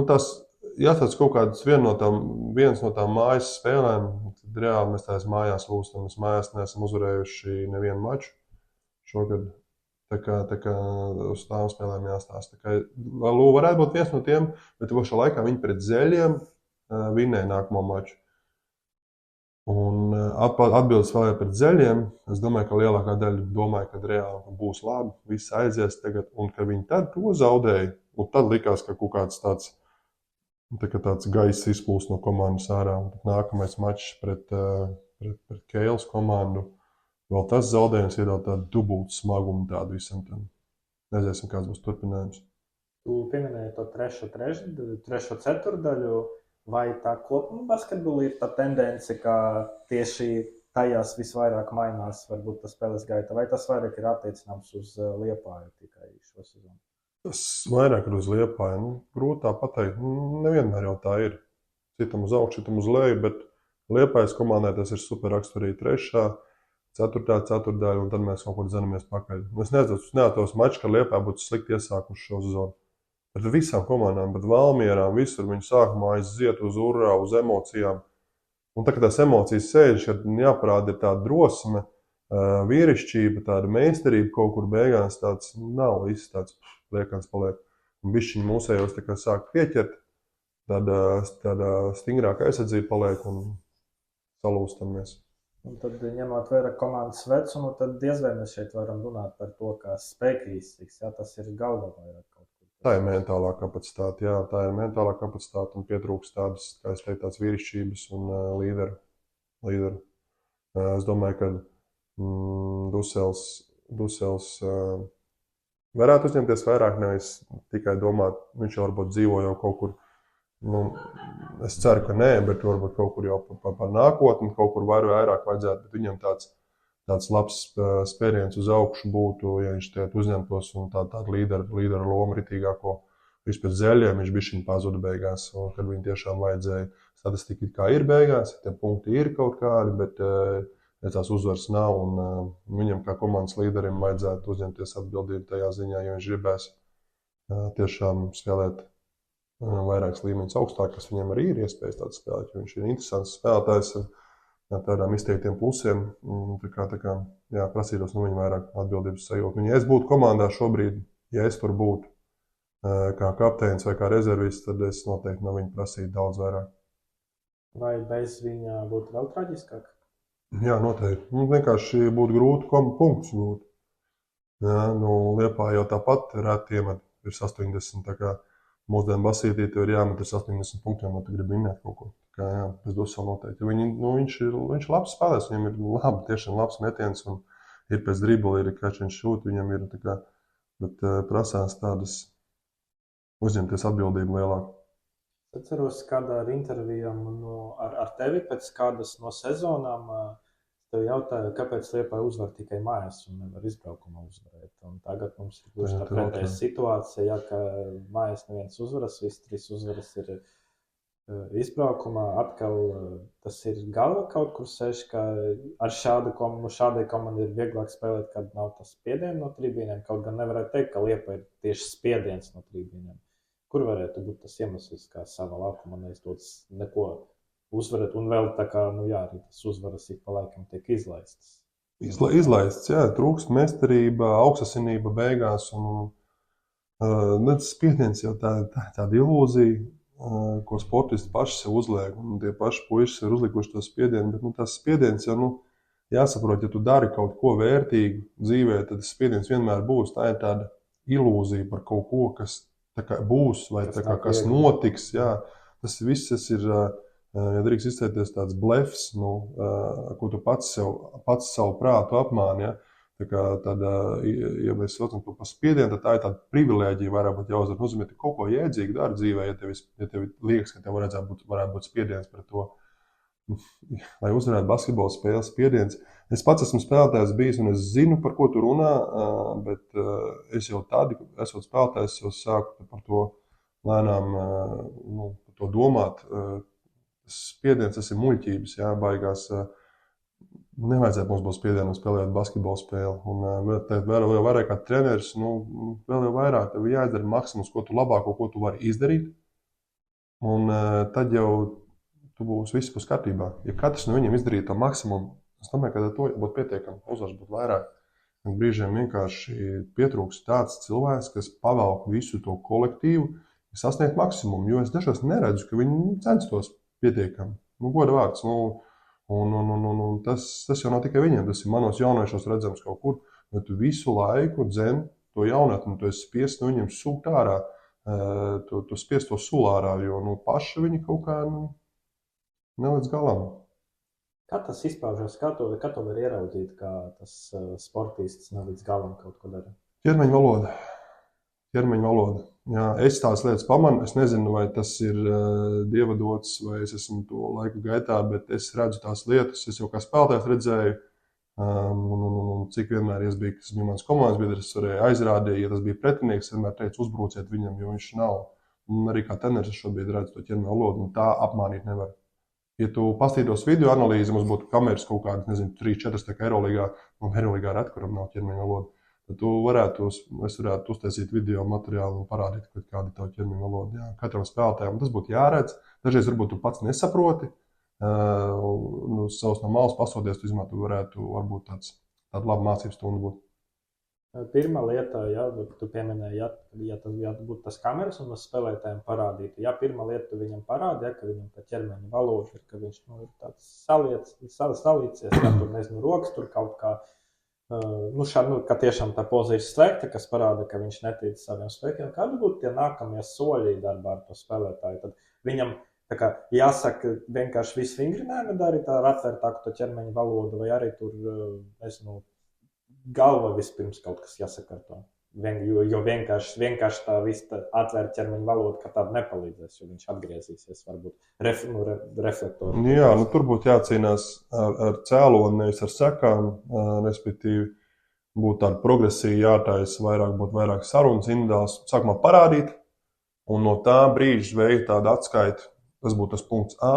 tas jāstāsta kaut kāds viens no tām mājas spēlēm, tad reāli mēs tās mājās lūstam. Mēs mājās neesam uzvarējuši nevienu maču šogad. Tā kā uz tām spēlēm jāstāsta. Lū varētu būt viens no tiem, bet pašā laikā viņi pret zeļiem vinnēja nākamo maču. Un atbildes vēl pret zeļiem, es domāju, ka lielākā daļa domāja, ka reāli būs labi, viss aizies tagad, un ka viņi tad to zaudēja, un tad likās, ka kaut kāds tāds gaiss izplūst no komandas ārā. Un tad nākamais mačs pret Keilas komandu. Vēl tas zaudējums iedod tādu dubultu smagumu tādu visam tam. Nezināsim, kāds būs turpinājums. Tu pieminēji to trešo ceturdaļu, vai tā kopuma basketbolā ir tā tendence, ka tieši tajās visvairāk mainās varbūt tas spēles gaita, vai tas vairāk ir attiecināms uz Liepāju tikai šo sezonu? Tas vairāk ir uz Liepāju. Grūti tā pateikt. Nevienmēr jau tā ir. Citam uz augšu, citam uz leju, bet Liepājas komandai tas ir super raksturīgi trešā. Ceturtā ceturtdaļa, un tad mēs kaut kur zinamies pakaļ. Es neatceros maču, ka Liepāja būtu slikti iesākuši šo sezonu. Bet visām komandām, bet Valmierām, visur viņi sākumā aiziet uz urā, uz emocijām. Un tā, ka tās emocijas sēž, kad jāparāda ir tāda drosme, vīrišķība, tāda meistarība kaut kur beigās, tāds nav viss tāds liekans paliek. Un bišķiņi mūsējos tā kā sāk pieķert, tāda stingrāka aizsardzība paliek un salūstamies. Un tad, ņemot vērā komandas vecumu, tad diez vai mēs šeit varam runāt par to, kā spēka iztiks. Jā, tas ir galvā vairāk kaut kur. Tā ir mentālā kapacitāte, jā, un pietrūkst tādas, kā es teiktu, tādas vīrišķības un līderu. Es domāju, ka Dusels varētu uzņemties vairāk, nevis tikai domāt, viņš jau varbūt dzīvo jau kaut kur. Es ceru, ka nē, bet varbūt kaut kur jau par nākotni, kaut kur vairāk vajadzētu, bet viņam tāds labs spēriens uz augšu būtu, ja viņš te uzņemtos un tādu līderu lomu ritīgāko. Vispēc zeļiem viņš bišķiņ pazuda beigās, un kad viņi tiešām vajadzēja. Statistika kā ir beigās, tie punkti ir kaut kādi, bet tās uzvaras nav, un viņam kā komandas līderim vajadzētu uzņemties atbildību tajā ziņā, ja viņš gribēs tiešām spēlēt vairākas līmeņus augstāk, kas viņam arī ir iespējas tādu spēlēt, jo viņš ir interesants spēlētājs ar tādām izteiktiem plusiem. Tā kā prasītos no viņa vairāk atbildības sajūtu. Ja es būtu komandā šobrīd, ja es tur būtu kā kapteinis vai kā rezervists, tad es noteikti no viņa prasītu daudz vairāk. Vai bez viņa būtu vēl traģiskāk? Jā, noteikti. Vienkārši būtu grūti punktus gūt. Liepāja jau tāpat reti iemet virs 80, tā kā mūsdienu basītī tev ir jāmet ar 80 punktiem, lai tu gribi vinnēt kaut ko. Es došu savu noteikti. Viņš ir labs spēlēs, viņam ir tiešām labs metiens un ir pēc dribla, ir catch and shoot, viņam ir tā kā, bet prasās tādas uzņemties atbildību lielāku. Atceros kādā ar intervijām ar tevi pēc kādas no sezonām. Tev jautāju, kāpēc Liepāja uzvar tikai mājās un nevar izbraukumā uzvarēt. Un tagad mums ir gluži tā pretēja situācija, ka mājās neviens uzvaras, visas 3 uzvaras ir izbraukumā. Atkal tas ir galva kaut kur sēž, ka ar šādai komandai ir vieglāk spēlēt, kad nav tas spiediens no tribīnēm. Kaut gan nevarētu teikt, ka Liepāja ir tieši spiediens no tribīnēm. Kur varētu būt tas iemesls, kā savā laukumā neizdodas neko uzvarēt, un vēl tā kā, arī tas uzvaras ik pa laikam tiek izlaistas. Izlaists, jā, trūkst meistarība, augstasinība beigās, un tas spiediens jau tāda ilūzija, ko sportisti paši sev uzliek, un tie paši puiši ir uzlikuši to spiedienu, bet tas spiediens jau, jāsaprot, ja tu dari kaut ko vērtīgu dzīvē, tad tas spiediens vienmēr būs, tā ir tāda ilūzija par kaut ko, kas tā kā būs, vai tā kā kas notiks, jā, tas viss ir, ja drīkst izteikties tāds blefs, ko tu pats savu prātu apmāni, ja? Tā kā tāda, ja mēs saucam to par spiedienu, tad tā ir tāda privilēģija, vairāk būt jāuzvar. Nozīmē, ka kaut ko jēdzīgu dari dzīvē, ja tev liekas, ka tev varētu būt spiediens par to. Lai uzvarētu basketbola spēles spiediens. Es pats esmu spēlētājs bijis, un es zinu, par ko tu runā, bet es jau tādu, esot spēlētājs, jau sāku par to lēnām par to domāt. Spiediens, tas ir muļķības, jā, baigās. Nevajadzētu mums būt spiedienam spēlēt basketbola spēli. Un vēl vairāk kā treneris, vēl vairāk tev jāizdara maksimums, ko tu labāko, ko tu vari izdarīt. Un tad jau tu būs viss būs kārtībā. Ja katrs no viņiem izdarītu to maksimumu, es domāju, ka to būtu pietiekami, uzvars būtu vairāk. Un brīžiem vienkārši pietrūks tāds cilvēks, kas pavelk visu to kolektīvu, sasniegt maksimumu, jo es dažos neredzu, ka viņi censtos pietiekami. Goda vārds. Un tas jau nav tikai viņiem, tas ir manos jauniešos redzams kaut kur, jo tu visu laiku dzen to jaunatni, tu esi spiests no viņiem sūkt ārā, tu spiest to sulārā, jo paši viņi kaut kā nelīdz galam. Kā tas izpaužas, kā to var ieraudzīt, kā tas sportists nelīdz galam kaut ko dara? Ķermeņa valoda. Jā, es tās lietas pamanu, es nezinu, vai tas ir dieva dots, vai es esmu to laiku gaitā, bet es redzu tās lietas, es jau kā spēlētājs redzēju, un cik vienmēr es biju, kas bija mans komandas biedrs, varēja aizrādīt, ja tas bija pretinieks, vienmēr teicu, uzbruciet viņam, jo viņš nav. Un arī kā treneris es šobrīd redzu to ķermeņa valodu, un tā apmānīt nevar. Ja tu pastītos video analīzi, mums būtu kameras kaut kādas, nezinu, 3-4 tā kā Eirolīgā ret, kuram nav ķermeņa valoda. Tad es varētu uztaisīt video materiālu un parādīt, kāda ir tā ķermeņa valoda. Jā. Katram spēlētājam tas būtu jāredz. Dažreiz varbūt tu pats nesaproti. Savus no malas pasoties, tu varētu varbūt tāda laba mācības stunda būt. Pirmā lieta, tu pieminēji, ja tas būtu tas kameras un uz spēlētājiem parādītu. Ja pirmā lieta tu viņam parādi, ka viņam tā ķermeņa valoda ir, ka viņš ir tāds salīdzies, ka tur, nezinu, rokas tur kaut kā. Ka tiešām tā poza ir slēgta, kas parāda, ka viņš netic saviem spēkiem. Kādi būtu tie nākamie soļi darbā ar to spēlētāju? Tad viņam jāsaka vienkārši visu vingrinājumi darīt ar atvērtāku to ķermeņa valodu, vai arī tur, galva vispirms kaut kas jāsaka ar to. Jo vienkārši tā visa atvērta ķermeņa valoda, ka tāda nepalīdzēs, jo viņš atgriezīsies varbūt reflektoru. Jā, tur būtu jācīnās ar cēloni, nevis ar sekām, respektīvi būtu tāda progresija, jātaisa vairāk sarunas, individuāls, sākumā parādīt, un no tā brīža veikt tādu atskaitu, tas būtu tas punkts A,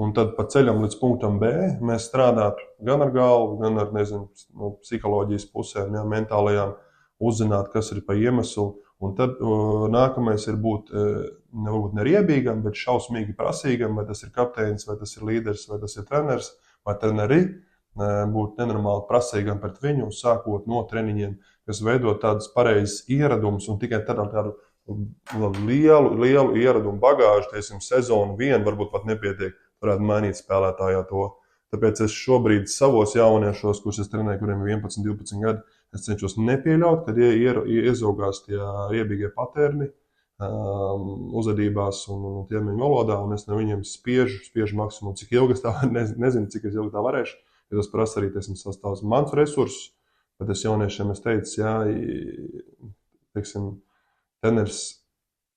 un tad pa ceļam līdz punktam B mēs strādātu gan ar galvu, gan ar, psiholoģijas pusēm, mentālajām, uzzināt, kas ir pa iemeslu, un tad nākamais ir būt varbūt neriebīgam, bet šausmīgi prasīgam, vai tas ir kapteinis, vai tas ir līderis, vai tas ir treneris, vai treneri, būt nenormāli prasīgam pret viņu, sākot no treniņiem, kas veido tādas pareizas ieradumus, un tikai tādu lielu ieradumu bagāžu, teiksim, sezonu vien varbūt pat nepietiek, varētu mainīt spēlētājā to. Tāpēc es šobrīd savos jauniešos, kurus es trenēju, kuriem ir 11, 12 gadi, es cenšos nepieļaut, kad iezaugās tie riebīgie paterni uzvedībās un ķermeņa valodā, un es no viņiem spiežu maksimumu, cik ilgi es tā, nezinu, cik ilgi tā varēšu, jo tas prasa arī, tās mans resursus, bet es jauniešiem teicu, treneris,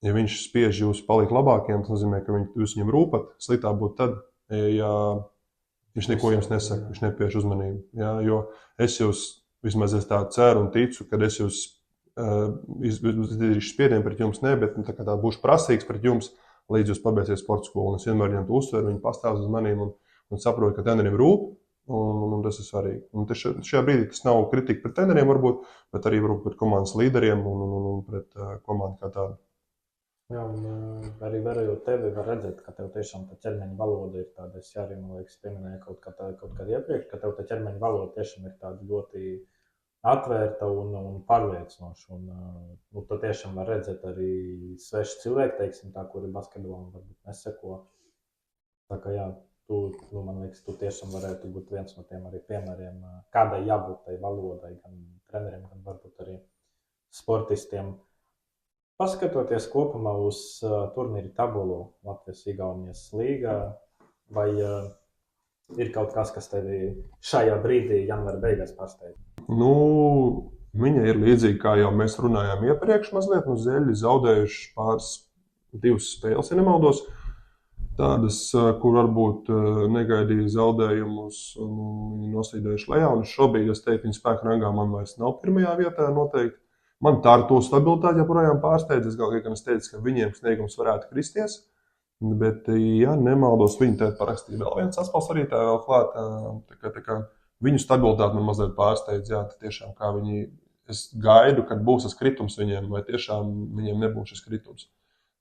ja viņš spiež jūs palikt labākiem, tas nozīmē, ka jūs viņam rūpat, sliktāk būtu tad, ja viņš neko jums nesaka, viņš nepievērš uzmanību. Jā, jo es jūs, vismaz es tā ceru un ticu, kad es jūs izdarīšu spiedienu pret jums, bet tā būšu prasīgs pret jums, līdz jūs pabeigsiet sporta skolu. Un es vienmēr viņam to uzsveru, viņi pastāv uz manīm un saprotu, ka treneriem rūp, un tas ir svarīgi. Un šajā brīdī tas nav kritika pret treneriem varbūt, bet arī varbūt pret komandas līderiem un pret komandu kā tādu. Jā, un arī vērojot tevi, var redzēt, ka tev tiešām tā ķermeņa valoda ir tāda, es arī, man liekas, pieminēju kaut kad iepriekš, ka tev tā ķermeņa valoda tiešām ir tāda ļoti atvērta un pārliecinoša. Un tu tiešām var redzēt arī sveši cilvēki, teiksim tā, kuri basketbolam varbūt neseko. Tā kā jā, man liekas, tu tiešām varētu būt viens no tiem arī piemēriem, kādai jābūt tai valodai, gan treneriem, gan varbūt arī sportistiem. Paskatoties kopumā uz turnīru tabulu Latvijas-Igaunijas līgā, vai ir kaut kas tevi šajā brīdī janvāra beigās pārsteidz? Nu, viņa ir līdzīga, kā jau mēs runājām iepriekš mazliet. Nu, Zeļi zaudējuši divas spēles, ja nemaldos. Tādas, kur varbūt negaidīja zaudējumus, viņi noslīdējuši lejā. Un šobrīd, es teiktu, viņa spēka rangā man vairs nav pirmajā vietā noteikti. Man tā ar to stabilitāti joprojām pārsteidz. Es galīgi teicu, ka viņiem sniegums varētu kristies. Bet, ja nemaldos, viņi te parakstīja vēl viens atspēlsarītāju vēl klāt. Tā kā viņu stabilitāti man mazliet pārsteidz. Jā, tiešām kā viņi, es gaidu, kad būs tas kritums viņiem, vai tiešām viņiem nebūs šis kritums.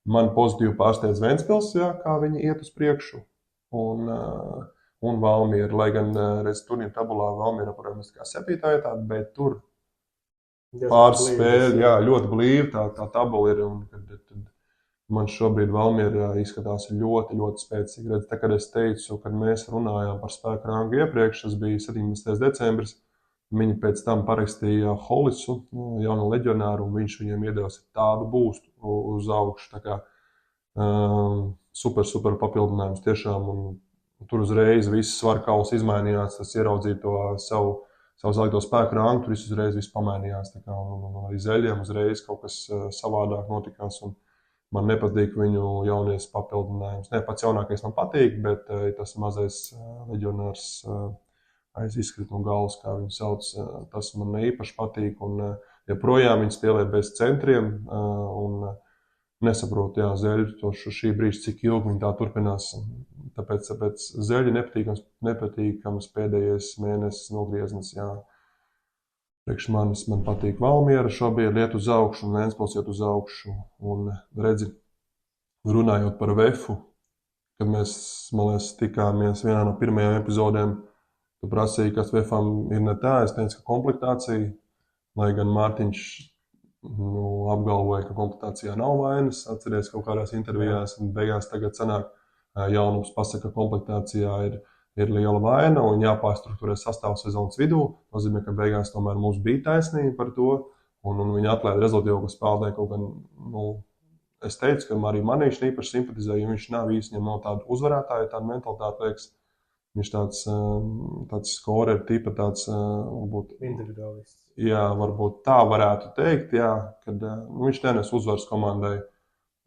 Man pozitīvi pārsteidz Ventspils, jā, kā viņi iet uz priekšu. Un Valmiera, lai gan redz turnīra tabulā Valmiera, protams, kā 7. vietā, bet tur pāris spēļu, jā, ļoti blīvi tā tabula ir. Un, tad man šobrīd Valmiera izskatās ļoti, ļoti spēcīgi. Redz, tā, kad es teicu, kad mēs runājām par spēku rangu iepriekš, tas bija 17. decembris, viņi pēc tam parakstīja Holisu, jaunu leģionāru, un viņš viņiem iedevis tādu būstu uz augšu. Tā kā super papildinājums tiešām. Un tur uzreiz viss svarkauls izmainījās, tas ieraudzīja to savu zaļto spēku rangu, tur uzreiz viss pamainījās. Tā kā, un arī Zeļiem uzreiz kaut kas savādāk notikās. Un man nepatīk viņu jaunies papildinājums. Ne pats jaunākais man patīk, bet tas mazais leģionārs aiz izkrituma galvas, kā viņu sauc, tas man īpaši patīk. Un joprojām viņi spēlē bez centriem. Un nesaprotu, jā, Zeļu šī brīža, cik ilgi viņi tā turpinās. Tāpēc Zeļi nepatīkams pēdējais mēnesis nogrieznis. Jā. Priekš manis man patīk Valmiera šobrīd iet uz augšu un Ventspils iet uz augšu. Un redzi, runājot par VEFu, kad mēs, man liekas, tikāmies vienā no pirmajām epizodēm, tu prasīji, kas VEFam ir ne tā. Es teicu, ka komplektācija, lai gan Mārtiņš apgalvoja, ka komplektācijā nav vainas. Atceries kaut kādās intervijās, un beigās tagad sanāk jaunums pasaka, ka komplektācijā ir liela vaina un jāpārstrukturē sastāvs sezonas vidū. Nozīmē, ka beigās tomēr mums bija taisnība par to, un viņi atlaida rezultātu, ka spēlē kaut gan, es teicu, ka arī Manīšs īpaši simpatizē, jo viņš nav īsti, viņam nav tāda uzvarētāja, tāda mentalitāte, liekas. Viņš tāds scorer tipa, tāds varbūt individualists. Jā, varbūt tā varētu teikt, jā, kad viņš nenes uzvaras komandai.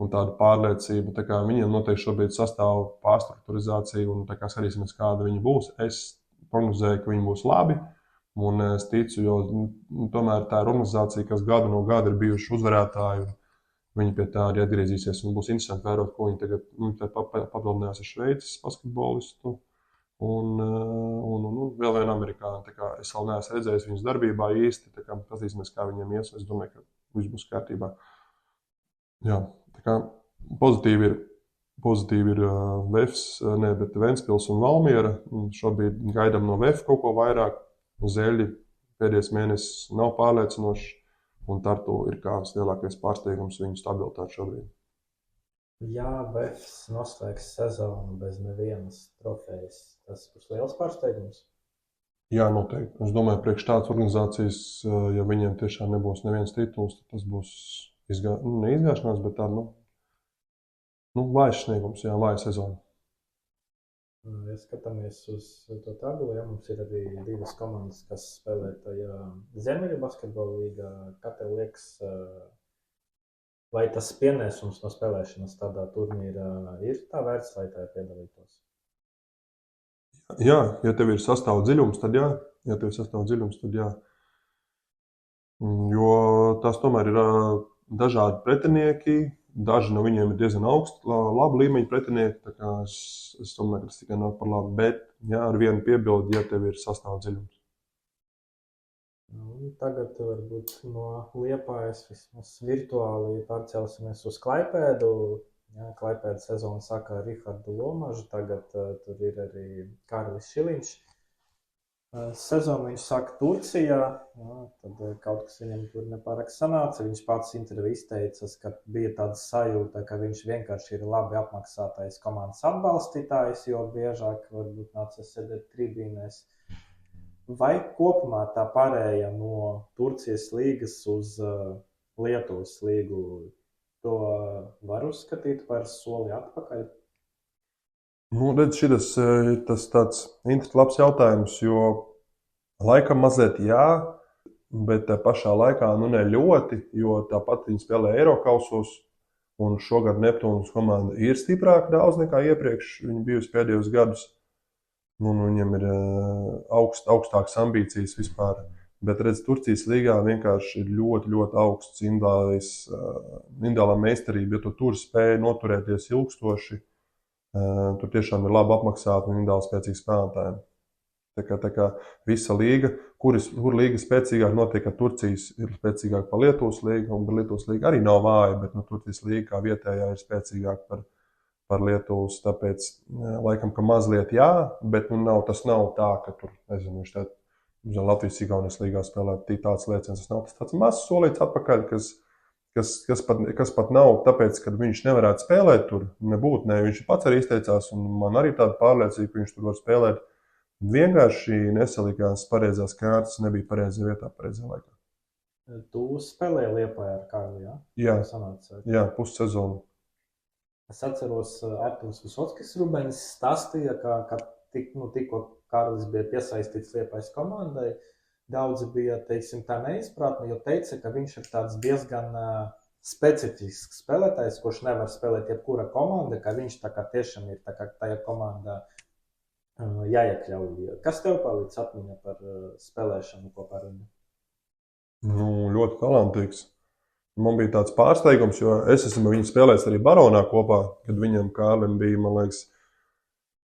Un tāda pārliecība, tā kā viņiem noteikti šobrīd sastāv pārstrukturizācija, un tā kā skatīsimies, kāda viņi būs. Es prognozēju, ka viņi būs labi, un es ticu, jo tomēr tā ir organizācija, kas gadu no gada ir bijuši uzvarētāji, un viņi pie tā arī atgriezīsies, un būs interesanti vērot, ko viņi tagad papildinājās ar Šveices basketbolistu, un vēl vienu amerikānu. Tā kā es vēl neesmu redzējis viņas darbībā īsti, tā kā paskatīsimies, kā viņiem ies, es domāju, ka viss būs kārtībā. Jā. Tā kā pozitīvi ir VEFs, bet Ventspils un Valmiera. Šobrīd gaidām no VEF kaut ko vairāk. Zeļi pēdējais mēnesis nav pārliecinošs, un Tartu ir kāds lielākais pārsteigums viņu stabilitāti šobrīd. Jā, VEFs noslēgs sezonu bez nevienas trofejas. Tas būs liels pārsteigums. Jā, noteikti. Es domāju, priekš tādas organizācijas, ja viņiem tiešām nebūs neviens tituls, tad tas būs neizgāšanās, bet tāda, vājš sniegums, jā, vāja sezona. Ja skatāmies uz to tabulu, ja mums ir arī divas komandas, kas spēlē tajā Ziemeļu basketbola līgā. Kā tev liekas, vai tas pienesums no spēlēšanas tādā turnīrā ir tā vērts, lai tā piedalītos? Jā, ja tev ir sastāv dziļums, tad jā. Jo tās tomēr ir dažādi pretinieki, daži no viņiem ir diezgan augsti, labi līmeņa pretinieki, tā kā es domāju, ka tas tikai nāk par labu, bet jā, ar vienu piebildi, ja tev ir sastāv dziļums. Tagad varbūt no Liepājas vismaz virtuāli pārcelsimies uz Klaipēdu. Jā, Klaipēdas sezona sākā ar Rihardu Lomažu, tagad tur ir arī Kārlis Šiliņš. Sezonu viņš saka Turcijā, tad kaut kas viņam tur nepārāk sanāca. Viņš pats interviju izteicas, ka bija tāda sajūta, ka viņš vienkārši ir labi apmaksātais komandas atbalstītājs, jo biežāk varbūt nācies sēdēt tribīnēs. Vai kopumā tā pārēja no Turcijas līgas uz Lietuvas līgu, to var uzskatīt par soli atpakaļ? Redz, šitas ir tas tāds labs jautājums, jo laikam mazliet jā, bet tā pašā laikā ne ļoti, jo tāpat viņi spēlē Eirokausos, un šogad Neptūnas komanda ir stiprāka daudz nekā iepriekš. Viņi bijusi pēdējos gadus, un viņiem ir augstākas ambīcijas vispār. Bet, redz, Turcijas līgā vienkārši ir ļoti, ļoti augsts individuālā meistarība, ja tu tur spēj noturēties ilgstoši. Tur tiešām ir labi apmaksāti un individuāli spēcīgi spēlētāji. Tā kā visa līga, kur līga spēcīgāk notiek, ka Turcijas ir spēcīgāk par Lietuvas līgu, un Lietuvas līga arī nav vāja, bet Turcijas līga kā vietējā ir spēcīgāk par Lietuvas. Tāpēc, laikam, ka mazliet jā, bet tas nav tā, ka tur, nezinu, viņš Latvijas-Igaunijas līgā spēlē tāds lēciens. Tas nav tāds mazs solīts atpakaļ, kas pat nav tāpēc, ka viņš nevarētu spēlēt tur. Viņš pats arī izteicās, un man arī tāda pārliecība, ka viņš tur var spēlēt. Vienkārši nesalikās pareizās kārtas, nebija pareizajā vietā, pareizajā laikā. Tu spēlēji Liepājā ar Karli, jā? Jā, pussezonu. Es atceros, Arturs Visockis Rubenis stāstīja, ka tikko Karlis bija piesaistīts Liepājas komandai, daudzi bija, teiksim, tā neizpratni, jo teica, ka viņš ir tāds diezgan specifisks spēlētājs, kurš nevar spēlēt jebkura komanda, ka viņš tā kā tiešām ir tā kā tajā komandā jāiekļauj. Kas tev palīdz atmiņā par spēlēšanu kopā ar viņu? Ļoti talantīgs. Man bija tāds pārsteigums, jo es esmu viņu spēlējis arī Baronā kopā, kad viņam Kārlim bija, man liekas,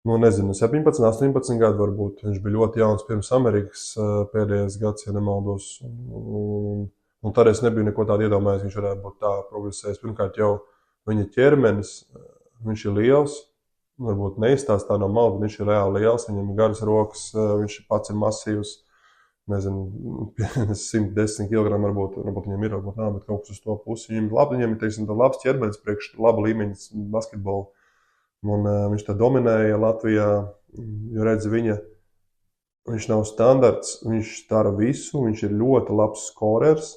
17, 18 gadu varbūt. Viņš bija ļoti jauns pirms Amerikas pēdējais gads, ja nemaldos. Un tad es nebiju neko tādu iedomājies, viņš varētu būt tā progresējis. Pirmkārt jau viņa ķermenis, viņš ir liels, varbūt neizstāstā no malas, bet viņš ir reāli liels, viņam ir garas rokas, viņš pats ir masīvs, nezinu, 110 kg varbūt viņam ir, varbūt nav, bet kaut kas uz to pusi. Viņam ir, teiksim, labs ķermenis priekš laba līmeņa basketbolu. Un viņš tā dominēja Latvijā, jo redz, viņš nav standarts, viņš dara visu, viņš ir ļoti labs skorers,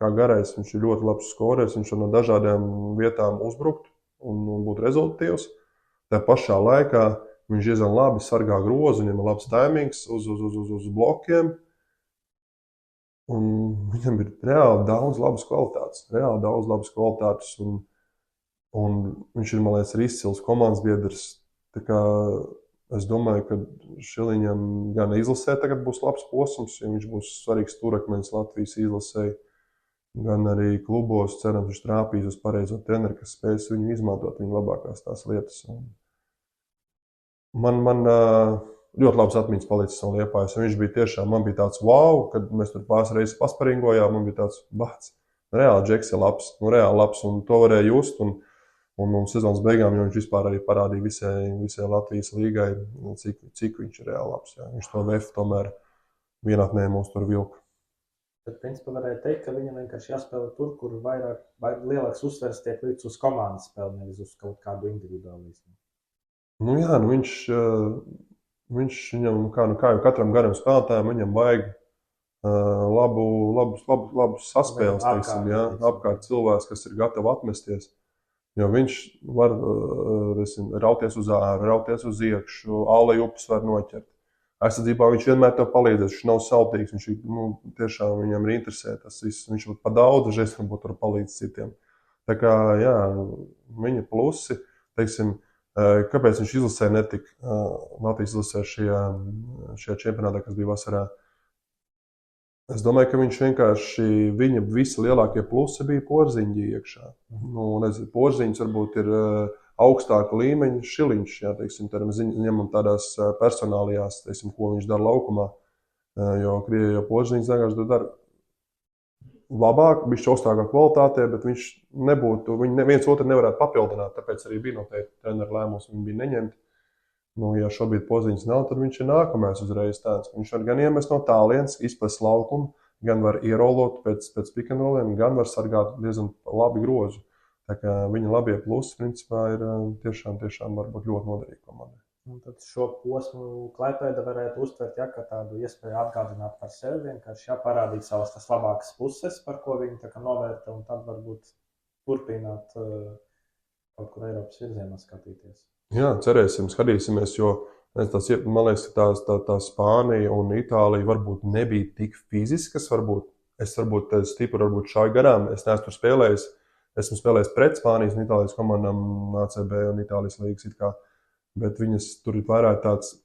kā garais, viņš ir ļoti labs skorers, viņš var no dažādām vietām uzbrukt un būt rezultatīvs. Tā pašā laikā viņš diezgan labi sargā grozu, viņam ir labs taimings uz blokiem, un viņam ir reāli daudz labas kvalitātes, un viņš ir, man liekas, arī izcils komandas biedrs. Tā kā es domāju, ka Šiliņam gan izlasē tagad būs labs posms, jo viņš būs svarīgs stūrakmenis Latvijas izlasē, gan arī klubos. Cerams, viņš trāpīs uz pareizo treneru, kas spēs viņu izmantot, viņa labākās tās lietas. Man ļoti labs atmiņas palicis no Liepājas. Viņš bija tiešām, man bija tāds wow, kad mēs tur pāris reizes pasparingojām, man bija tāds bāc. Reāli Džeks ir labs, reāli labs, un to varēja just. Un sezonas beigām viņš vispār arī parādīja visai Latvijas līgai, cik viņš ir reāli labs. Jā. Viņš to VF tomēr vienatnē mums tur vilka. Tad, principā, varēja teikt, ka viņam vienkārši jāspēlē tur, kur lielāks uzsvers tiek līdz uz komandas spēli, nevis uz kaut kādu individualismu. Jā, viņam, kā jau katram garam spēlētājam, viņam vajag labus saspēles, teiksim, jā, apkārt cilvēks, kas ir gatavi atmesties. Jo viņš var rauties uz āru, rauties uz iekšu, ālejupus var noķert. Aizsardzībā viņš vienmēr tev palīdzēs, viņš nav saltīgs, viņš tiešām viņam ir interesē tas viss. Viņš pa daudz dažreiz varbūt var palīdz citiem. Tā kā, jā, viņa plusi, teiksim, kāpēc viņš izlasē netika Latvijas izlasē šajā čempionātā, kas bija vasarā. Es domāju, ka viņš vienkārši, viņa visi lielākie plusi bija Porziņģi iekšā. Porziņģis varbūt ir augstāka līmeņa Šiliņš, jā, teiksim, ņemam tādās personālijās, teiksim, ko viņš dara laukumā. Jo Porziņģis vienkārši dara labāk, bišķi augstākā kvalitātē, bet viņš nebūtu, viens otru nevarētu papildināt, tāpēc arī bija noteikti treneru lēmums, viņi bija neņemti. Ja šobrīd Porziņģis nav, tad viņš ir nākamais uzreiz tāds. Viņš var gan iemest no tālienes, izplest laukumu, gan var ierolot pēc pick-and-rolliem, gan var sargāt diezgan labi grozu. Tā kā viņa labie plusi, principā, ir tiešām varbūt ļoti noderīgi komandai. Un tad šo posmu Klaipēda varētu uztvert, kā tādu iespēju atgādināt par sevi, vienkārši parādīt savas tas labākas puses, par ko viņi tā kā novērta, un tad varbūt turpināt kaut kur Eiropas virzienā skatīties. Jā, cerēsim, skatīsimies, jo man liekas, ka tā Spānija un Itālija varbūt nebija tik fiziskas, varbūt es varbūt stipri šāju garām. Es neesmu tur spēlējis. Esmu spēlējis pret Spānijas un Itālijas komandām ACB un Itālijas līgas it kā. Bet viņas tur ir vairāk tāds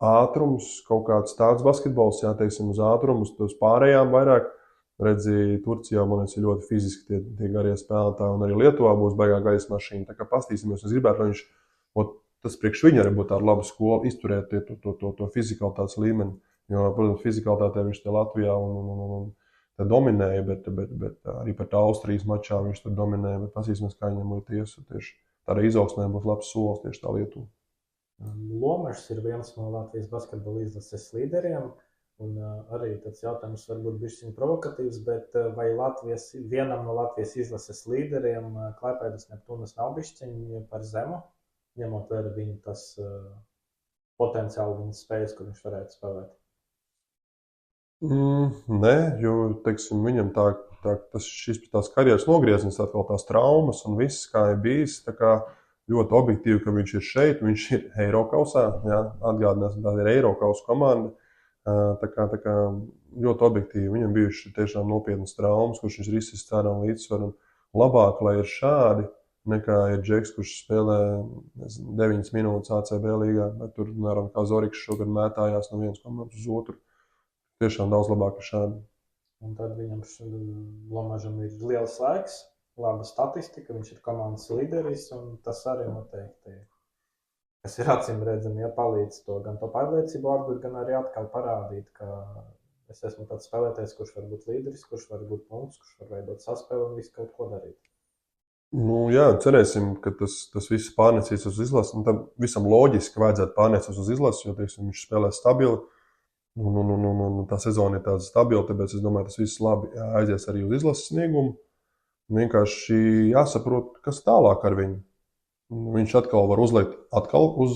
ātrums, kaut kāds tāds basketbols, jā, teiksim, uz ātrumu, uz pārējām vairāk. Redzi, Turcijā, man liekas, ir ļoti fiziski tie garie spēlētāji, un arī Lietuvā būs baigā gaļas mašīna. Tā kā pastīsimies, es gribētu, lai viņš, tas priekš viņa arī būtu tāda laba skola, izturēt to fizikalitātes līmeni. Jo, protams, fizikalitātē viņš te Latvijā un te dominēja, bet arī pat Austrijas mačā viņš tur dominēja. Bet pasīsimies, kā viņam ir tieši tādā izaugsmē būs labs solis tieši tā Lietuva. Lomašs ir viens no Latvijas basketbola izlases līderiem. Un arī tāds jautājums varbūt bišķiņ provokatīvs, bet vai vienam no Latvijas izlases līderiem Klaipēdas Neptūnas nav bišķiņ par zemu, ņemot vērā viņu tas potenciāli viņas spējas, kur viņš varētu spēlēt? Nē, jo, teiksim, viņam šis tās karjeras nogrieznis, atkal tās traumas un viss, kā ir bijis, tā kā ļoti objektīvi, ka viņš ir šeit, viņš ir Eirokausā, jā, atgādinās, tā ir Eirokausa komanda. Tā kā ļoti objektīvi. Viņam bijuši tiešām nopietnas traumas, kurš viņš risis cērām līdzsvaru. Labāk, lai ir šādi, nekā ir Džeks, kurš spēlē 9 minūtes ACB līgā, bet tur, mēram, kā Zoriks šogad mētājās no vienas komandas uz otru. Tiešām daudz labāk ir šādi. Un tad viņam Lomažam ir liels laiks, laba statistika, viņš ir komandas līderis, un tas arī noteikti kas ir acīm redzami, ja palīdz to gan to pārliecību atgūt, gan arī atkal parādīt, ka es esmu tāds spēlētājs, kurš var būt līderis, kurš var būt punkts, kurš var veidot saspēli un visu kaut ko darīt. Nu, jā, cerēsim, ka tas viss pārnesīs uz izlasi. Un tam visam loģiski vajadzētu pārnesties uz izlasi, jo, teiksim, viņš spēlē stabili. Un tā sezona ir tāda stabila, tāpēc es domāju, tas viss labi aizies arī uz izlases sniegumu. Un vienkārši jāsaprot, kas tālāk ar viņu. Viņš atkal var uzlikt uz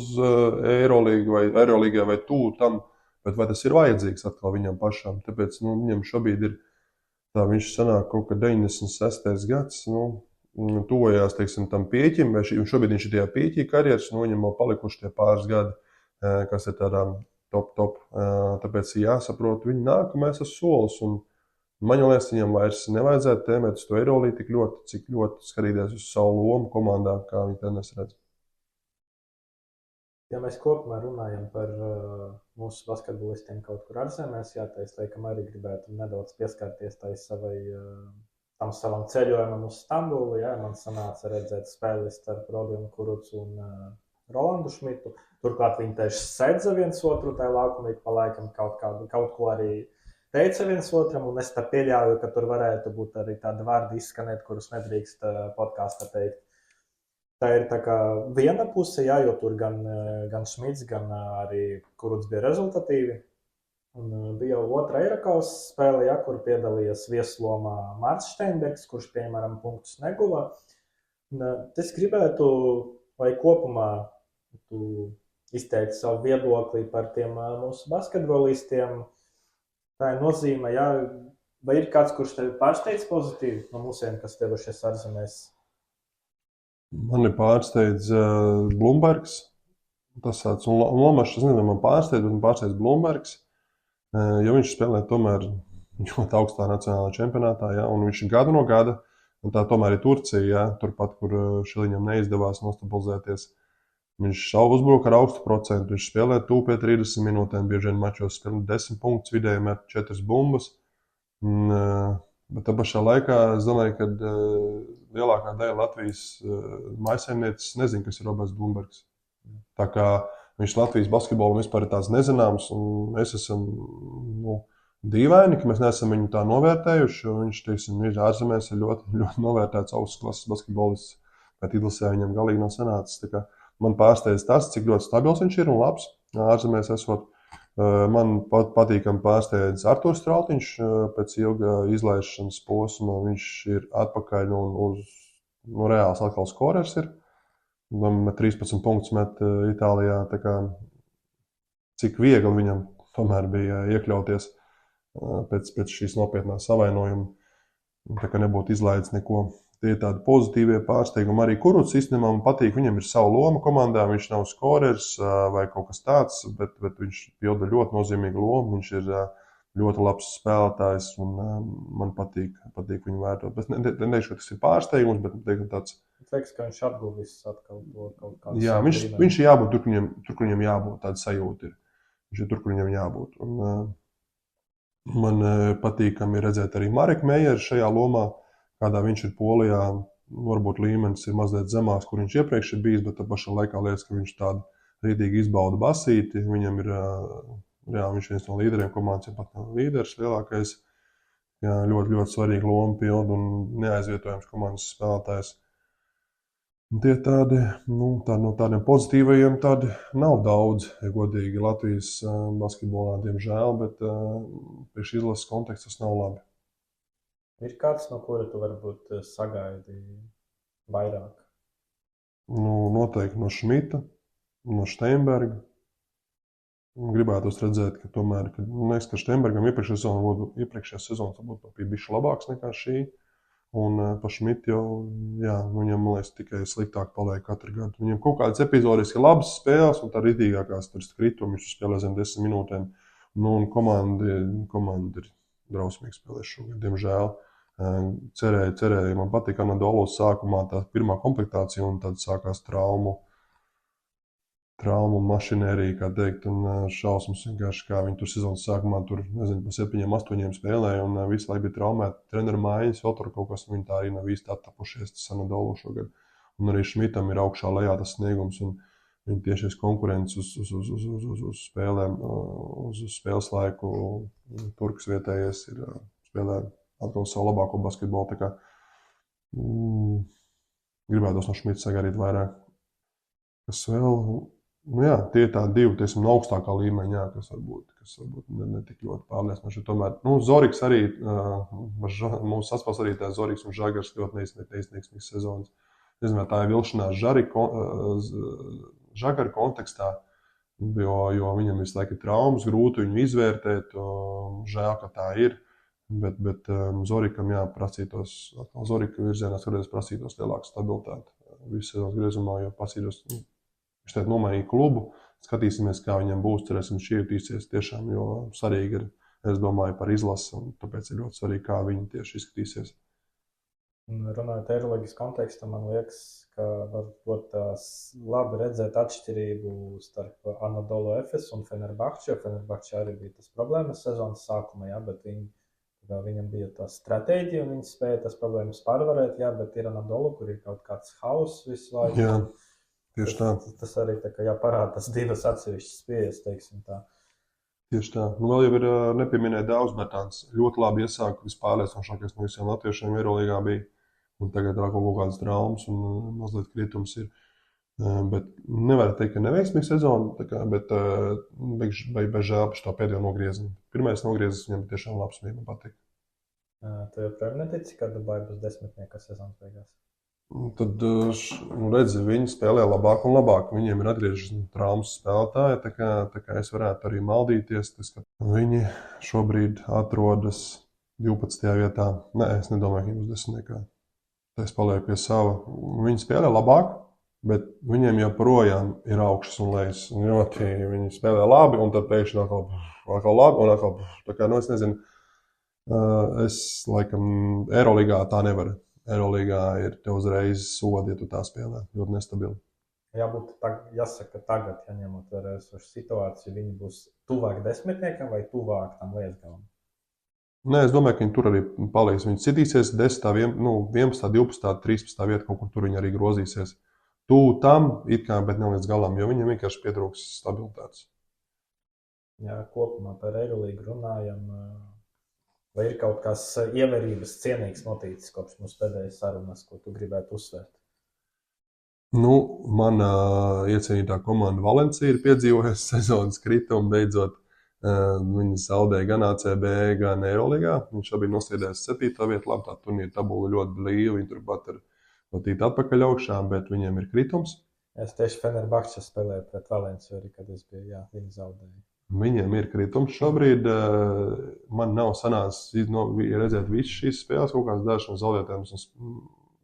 Eirolīgai vai tuvu tam, bet vai tas ir vajadzīgs atkal viņam pašam? Tāpēc viņam šobrīd ir, viņš sanāk kaut kā 96. gads, tuvojās, teiksim, tam pieķim, vai šobrīd viņš ir tajā pieķī karjeras, viņam vēl palikuši tie pāris gadi, kas ir tādā top. Tāpēc jāsaprot viņa nākamais solis. Un man liekas, viņam vairs nevajadzētu tēmēt uz to Eirolīgu tik ļoti, cik ļoti skatīties uz savu lomu komandā, kā viņi tennis redz. Ja mēs kopumā runājam par mūsu basketbolistiem kaut kur ārzemēs, es laikam arī gribētu nedaudz pieskarties tam savam ceļojumam uz Stambulu. Jā, man sanāca redzēt spēles starp Robinu Kurucu un Rolandu Šmitu. Turklāt viņi tieši sedza viens otru tajā laukumā, pa laikam kaut ko arī teica viens otram, un es tā pieļauju, ka tur varētu būt arī tādi vārdi izskanēt, kurus nedrīkst podkāstā teikt. Tā ir tā kā viena puse, jā, jo tur gan Šmits, gan arī Kurucs bija rezultatīvi. Un bija jau otra Eirokausa spēle, jā, kur piedalījās vieslomā Mārcis Steinbergs, kurš, piemēram, punktus neguva. Es gribētu, lai kopumā tu izteikti savu viedokli par tiem mūsu basketbolistiem. Tā ir nozīme, jā, vai ir kāds, kurš tevi pārsteidz pozitīvi no mūsiem, kas devušies ārzemēs? Mani pārsteidz Blumbergs. Tas tāds, un Lomašs, es nezinu, man pārsteidz Blumbergs, jo viņš spēlē tomēr ļoti augstā nacionālā čempionātā, jā, un viņš ir gadu no gada, un tā tomēr ir Turcija, jā, turpat, kur Šiliņam neizdevās nostabilizēties. Viņš uzbruka ar augstu procentu, viņš spēlē tuvu pie 30 minūtēm, bieži vien mačos spēlē 10 punktus, vidēji met 4 bumbas. Bet tā pašā laikā es domāju, ka lielākā daļa Latvijas mājsaimnieces nezina, kas ir Roberts Blumbergs. Tā kā viņš Latvijas basketbolam vispār ir tāds nezināms, un mēs esam dīvaini, ka mēs neesam viņu tā novērtējuši, jo viņš, teiksim, ir ārzemēs ir ļoti, ļoti novērtēts augsts klases basketbolists, bet izlasē viņam galīgi nav sanācis. Tā kā man pārsteidz tas, cik ļoti stabils viņš ir un labs ārzemēs esot. Man patīkami pārsteidz Arturs Strautiņš pēc ilga izlaišanas posma. Viņš ir atpakaļ un uz reāls atkal skorers ir. 13 punktus met Itālijā. Tā kā, cik viegli viņam tomēr bija iekļauties pēc šīs nopietnās savainojuma. Tā kā nebūtu izlaidis neko. Tie ir tādi pozitīvie pārsteigumi. Arī Kurucs īstenībā man patīk, viņam ir sava loma komandā, viņš nav skorers vai kaut kas tāds, bet viņš pilda ļoti nozīmīgu lomu. Viņš ir ļoti labs spēlētājs, un man patīk viņu vērtot. Es neteikšu, ka tas ir pārsteigums, bet teiktu, tāds. Liekas, ka viņš atguvis atkal to kaut kādu. Jā, viņš ir jābūt tur, kur viņam jābūt, tāda sajūta ir. Viņš ir tur, kur viņam jābūt. Un, man patīkami redzēt arī Mareku Mejeru šajā lomā, kādā viņš ir Polijā. Varbūt līmenis ir mazliet zemāks, kur viņš iepriekš ir bijis, bet tā pašā laikā liekas, ka viņš tādu rītīgi izbauda basīti. Viņam ir, viņš viens no līderiem komandas, ja pat nav līderis lielākais. Jā, ļoti, ļoti svarīga loma pilda un neaizvietojams komandas spēlētājs. Tie tādi, no tādiem pozitīvajiem tādi nav daudz, ja godīgi Latvijas basketbolā, diemžēl, bet priekš izlases konteksts tas nav labi. Ir kāds, no kura tu varbūt sagaidi vairāk? Noteikti no Šmita, no Steinberga. Gribētos redzēt, ka tomēr, ka Steinbergam iepriekšējā sezona būtu bijuši labāks nekā šī. Un pa Šmitu jau, viņam, man liekas, tikai sliktāk paliek katru gadu. Viņam kaut kādas epizodiski labas spēles, un tā rītīgākās tur kritumi, viņš spēlē zem 10 minūtēm. Un komanda ir drausmīgi spēlē šogad, diemžēl. Cerēju, man patika Anadolos sākumā tā pirmā komplektācija, un tad sākās traumu mašinērija, kā teikt, un šausmas vienkārši, kā viņi tur sezonas sākumā tur, nezinu, pa 7-8 spēlēja, un visu laiku bija traumēti treneru mājas, vēl tur kaut kas, viņi tā arī nav īsti attapušies, tas Anadolu šogad. Un arī Šmitam ir augšā lejā tas sniegums, un viņi tiešies konkurences uz spēlēm, uz spēles laiku, Turks vietējais ir spēlē atkal savu labāko basketbolu, tā kā gribētos no Šmita sagaidīt vairāk. Kas vēl? Tie ir tādi divi, tiesim, no augstākā līmeņa, kas varbūt netik ļoti pārliecinoši. Tomēr, Zoriks arī, mūsu saspēles arī tā Zoriks un Žagars ļoti neizsniegsmīgs sezonas. Nezinu, tā ir vilšanās Žagara kontekstā, jo viņam visu laiku ir traumas, grūti viņu izvērtēt, žēl, ka tā ir. Bet Zorikam prasītos, Zorika virzienā prasītos lielāku stabilitāti visu sezonas griezumā, jo pasītos. Viņš teikt nomainīja klubu, skatīsimies, kā viņam būs, cerēsim, viņš iejutīsies tiešām, jo svarīgi ir, es domāju, par izlasi, un tāpēc ir ļoti svarīgi, kā viņi tieši izskatīsies. Runājot Eirolīgas kontekstā, man liekas, ka varbūt labi redzēt atšķirību starp Anadolu Efes un Fenerbahču, jo Fenerbahču arī bija tas problēmas sezonas sākumā, bet viņam bija tā stratēģija, un viņi spēja tas problēmas pārvarēt, bet ir Anadolu, kur ir kaut kāds hauss visu laiku. Jā. Tieši tā. Tas arī tā kā jāparāda tas divas atsevišķas pieejas, teiksim tā. Tieši tā. Vēl jau ir nepieminēja daudz, bet tāds ļoti labi iesāka, vispārliecinošākais no visiem latviešiem Eirolīgā bija. Un tagad kaut kādas traumas un mazliet kritums ir. Bet nevar teikt, ka neveiksmīga sezona, bet bez žēl par šo pēdējo nogriezienu. Pirmais nogriezis viņam tiešām labs, man patīk. Tu joprojām netici, ka Dubai būs 10. sezonas beigās? Tad, redzi, viņi spēlē labāk un labāk. Viņiem ir atgriežas traumas spēlētāji, tā kā es varētu arī maldīties. Viņi šobrīd atrodas 12. vietā. Nē, es nedomāju, ka viņi būs 10. Es palieku pie sava. Viņi spēlē labāk, bet viņiem joprojām ir augšas un lejas. Viņi spēlē labi, un tad pēkšņi atkal labi, un atkal. Tā kā, es nezinu, es laikam Eirolīgā tā nevaru. Eirolīgā ir te uzreiz sodi, ja tu tā spēlē. Ļoti nestabili. Jāsaka tagad, ja ņemot vērā esošu situāciju, viņi būs tuvāk 10. vai tuvāk tam lietgalam? Nē, es domāju, ka viņi tur arī paliks. Viņi citīsies 10, 11, 12, 13 vieta, kaut kur tur viņi arī grozīsies. Tam it kā, bet ne līdz galam, jo viņiem vienkārši pietrūks stabilitātes. Jā, kopumā par Eirolīgu runājam. Vai ir kaut kas ievērības cienīgs noticis kopš mūsu pēdējās sarunas, ko tu gribētu uzsvērt? Mana iecienītā komanda Valencija ir piedzīvojusi sezonas kritumu beidzot. Viņi zaudēja gan ACB, gan Eirolīgā. Viņš šobrīd nosliedējās 7. vietu. Labi, tā turnīra tabula ļoti blīva. Viņi turpat ir tīt atpakaļ augšā, bet viņiem ir kritums. Es tieši Fenerbahča spēlēju pret Valenciju arī, kad es biju, viņi zaudēja. Viņiem ir kritums šobrīd. Man nav sanācis redzēt visas šīs spēles, kaut kādas dažas no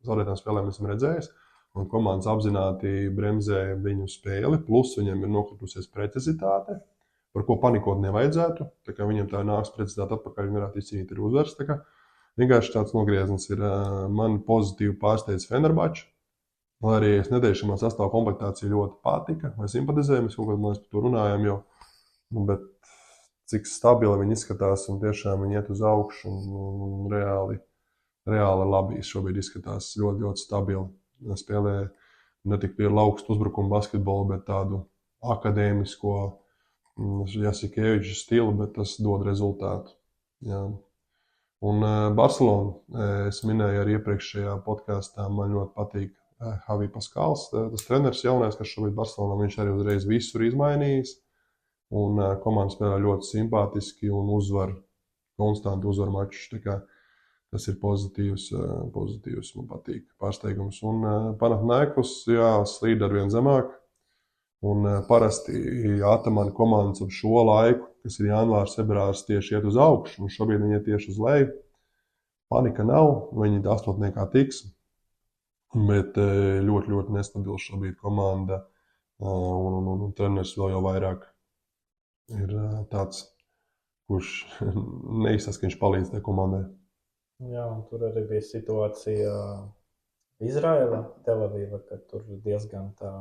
zaudētām spēlēm esmu redzējis. Un komandas apzināti bremzē viņu spēli, plus viņiem ir nokritusies precizitāte. par ko panikot nevajadzētu. Tā kā viņam tā nāks precizitāte atpakaļ, viņi varētu izcīnīt arī uzvaras. Tā kā vienkārši tāds nogrieziens ir man pozitīvi pārsteidz Fenerbahča. Lai arī es neteikšu, man sastāv komplektācija ļoti patika, vai simpatizēju, mēs kaut kādā mēs par to runājam jau, bet cik stabili viņi izskatās un tiešām viņi iet uz augšu un reāli labi šobrīd izskatās ļoti, ļoti stabili. Spēlē ne tikai augstu uzbrukumu basketbolu, bet tādu akadēmisko Jasikeviča stilu, bet tas dod rezultātu. Jā. Un Barcelona, es minēju arī iepriekšējā podkāstā, man ļoti patīk Javi Paskals, tas treneris jaunais, kas šobrīd Barcelonā, viņš arī uzreiz visur izmainījis. Un komanda spēlē ļoti simpātiski un konstanti uzvar mačus. Tas ir pozitīvs, man patīk, pārsteigums. Un Panathinaikos, jā, slīd ar vien zemāk. Un parasti Atamana komandas ap šo laiku, kas ir janvārs, februārs, tieši iet uz augšu, un šobrīd viņi iet tieši uz leju. Panika nav, viņi astotniekā tiks. Bet ļoti, ļoti nestabila šobrīd komanda, un treneris vēl jau vairāk ir tāds, kurš neizsaka, ka viņš palīdz tai komandai. Jā, un tur arī bija situācija Izraela, Telavīva, kad tur diezgan tā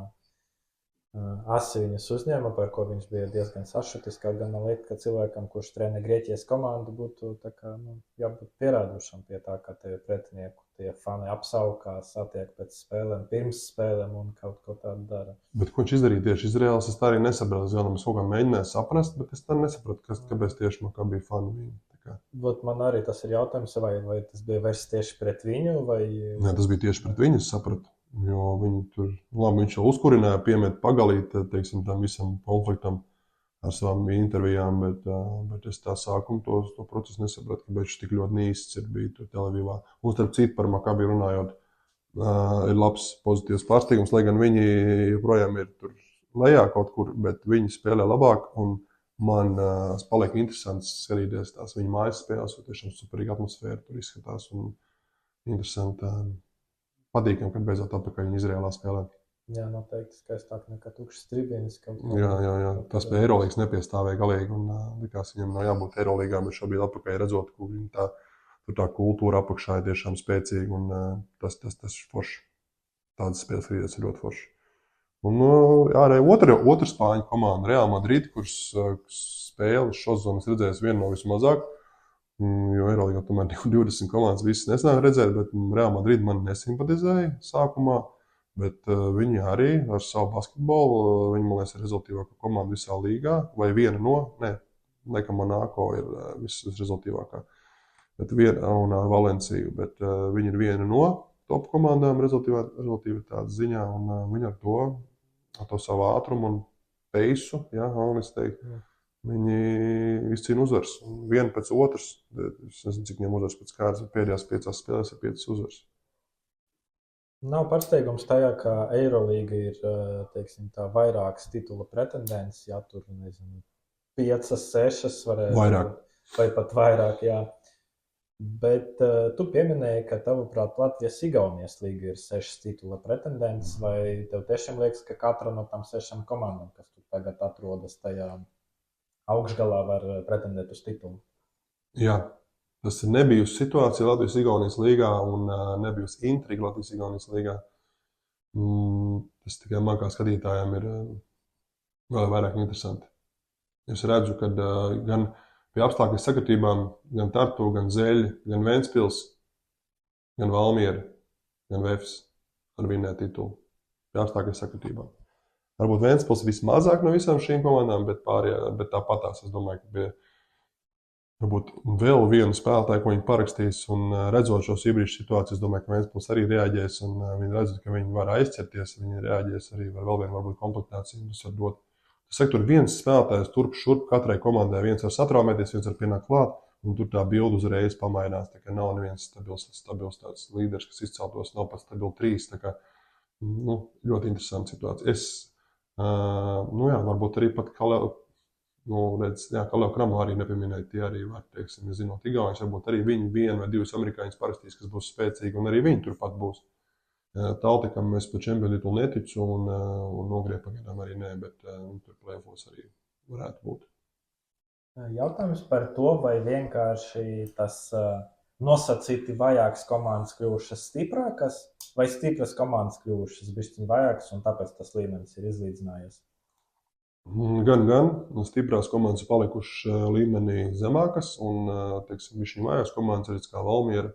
asi viņus uzņēma, par ko viņš bija diezgan sašutis, kā gan man liekas, ka cilvēkam, kurš trenē Grieķijas komandu, būtu tā kā, jābūt pierādušam pie tā, ka tev pretinieku tie fani apsaukā, satiek pēc spēlēm, pirms spēlēm un kaut ko tādu dara. Bet ko viņš izdarīja tieši Izraels, es tā arī nesapratu. Es kaut kā mēģināju saprast, bet es tā nesapratu, kāpēc tieši man kā bija fani viņi. Man arī tas ir jautājums, vai tas bija vairs tieši pret viņu, vai... Nē, tas bija tieši pret viņu, es sapratu. Jo viņi tur, labi, viņš jau uzkurināja, piemet pagalīt, teiksim, tam visam konfliktam ar savām intervijām, bet es tā sākumu to procesu nesapratu, kāpēc viņš tik ļoti nīsts ir bija tur Telavīvā. Un starp citu par Makabi runājot, ir labs pozitīvs pārsteigums, lai gan viņi joprojām ir tur lejā kaut kur, bet viņi spēlē labāk, un man paliek interesants skatīties tās viņa mājas spēles, jo tiešām superīga atmosfēra tur izskatās un interesanti. Patīkam, kad beidzot atpakaļ viņa Izrēlā spēlē. Jā, noteikti skaistāk nekā tukšas tribīnes. Jā. Tas pie Eirolīgas nepiestāvēja galīgi un likās, viņam nav jābūt Eirolīgā, bet šobrīd atpakaļ redzot, ka viņa tā kultūra apakšā ir tiešām spēcīga un tas ir forši. Tādas spēles rīdēs ir ļoti forši. Un arī otra spāņu komanda, Real Madrid, kuras spēles šo zonu es redzēju vienu no vismazāk. Jo Eirolīgā tomēr 20 komandas visas nesanāk redzēt, bet Real Madrid man nesimpatizēja sākumā, bet viņi arī ar savu basketbolu, viņi, man liekas, ir rezultīvākā komanda visā līgā, vai viena no, laikam Monako ir visrezultīvākā, un ar Valenciju, bet viņi ir viena no top komandām rezultīvitātes ziņā, un viņi ar to savu ātrumu un peisu, es teiktu, viņi izcīna uzvaras. Viena pēc otras, es nezinu, cik viņiem uzvaras pēc kārtas, pēdējās 5 spēlēs ir 5 uzvaras. Nav pārsteigums tajā, ka Eirolīga ir, teiksim, tā vairākas titula pretendents, ja tur, nezinu, 5, 6 varētu. Vairāk. Vai pat vairāk, jā. Bet tu pieminēji, ka tavuprāt Latvijas-Igaunijas līga ir 6 titula pretendents, vai tev tiešām liekas, ka katra no tām 6 komandām, kas tur tagad atrodas tajā augšgalā, var pretendēt uz titulu? Jā, tas ir nebijusi situācija Latvijas-Igaunijas līgā un nebijusi intriga Latvijas-Igaunijas līgā. Tas tikai man kā skatītājiem ir vēl vairāk interesanti. Es redzu, ka gan pie apstākļu sakritībām, gan Tartu, gan Zeļi, gan Ventspils, gan Valmiera, gan Vefs var vinēt titulu. Pie apstākļu sakritībām. Varbūt Ventspils vismazāk no visām šīm komandām, bet tāpatās es domāju, ka bija varbūt vēl vienu spēlētāju, ko viņi parakstīs, un redzot šos hibrīdu situācijas, es domāju, ka Ventspils arī reaģēs, un viņi redzot, ka viņi var aizķerties, viņi reaģēs arī ar vēl vienu varbūt komplektāciju. Tas var dot. Tas saka, tur viens spēlētājs turp šurp katrai komandai, viens var satraumēties, viens var pienākt klāt, un tur tā bilde uzreiz pamainās. Tā kā nav neviens stabils tāds līderis, kas izceltos, nav pat stabili 3. Tā kā, ļoti interesanta situācija. Varbūt arī pat Kaleo Kramo arī nepieminēja, tie arī var, teiksim, zinot Igauņus, varbūt arī viņi 1 vai 2 amerikāņus parastīs, kas būs spēcīgi, un arī viņi turpat būs. Taltikam es par čempionu titulu neticu, un Nogrie pagaidām arī nē, bet tur plēfos arī varētu būt. Jautājums par to, vai vienkārši tas nosacīti vājākas komandas kļuvušas stiprākas, vai stipras komandas kļuvušas bišķiņ vājākas, un tāpēc tas līmenis ir izlīdzinājies. Gan stiprās komandas palikušas līmenī zemākas, un bišķiņ vājākas komandas arī kā Valmiera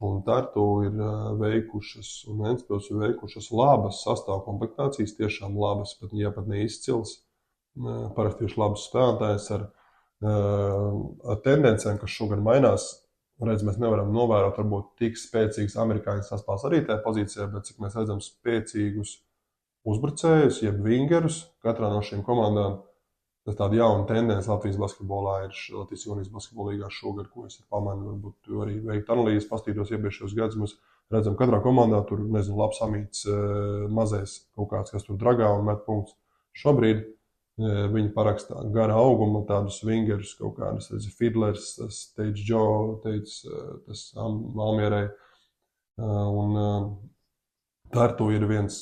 un Tartu ir veikušas, un Ventspils ir veikušas labas sastāvkomplektācijas, tiešām labas, ja pat ne izcils, parasti tieši labas spēlētājs ar tendencēm, kas šogad mainās. Redz, mēs nevaram novērot varbūt tik spēcīgus amerikāņu saspēles arī tajā pozīcijā, bet cik mēs redzam spēcīgus uzbrucējus, jeb vingerus katrā no šīm komandām. Tas tāda jauna tendence Latvijas basketbolā ir Latvijas Jaunības basketbola līgā šogad, ko es pamanīju, varbūt arī veikt analīzes, pastītos iepriekšējos gadus. Mēs redzam, katrā komandā tur, labs amīts, mazais kaut kāds, kas tur dragā un met punktus. Šobrīd viņi parakstā gara auguma tādus vingerus, kaut kādus, Fidlers, tas teica Joe, tas Valmierai. Un Tartu ir viens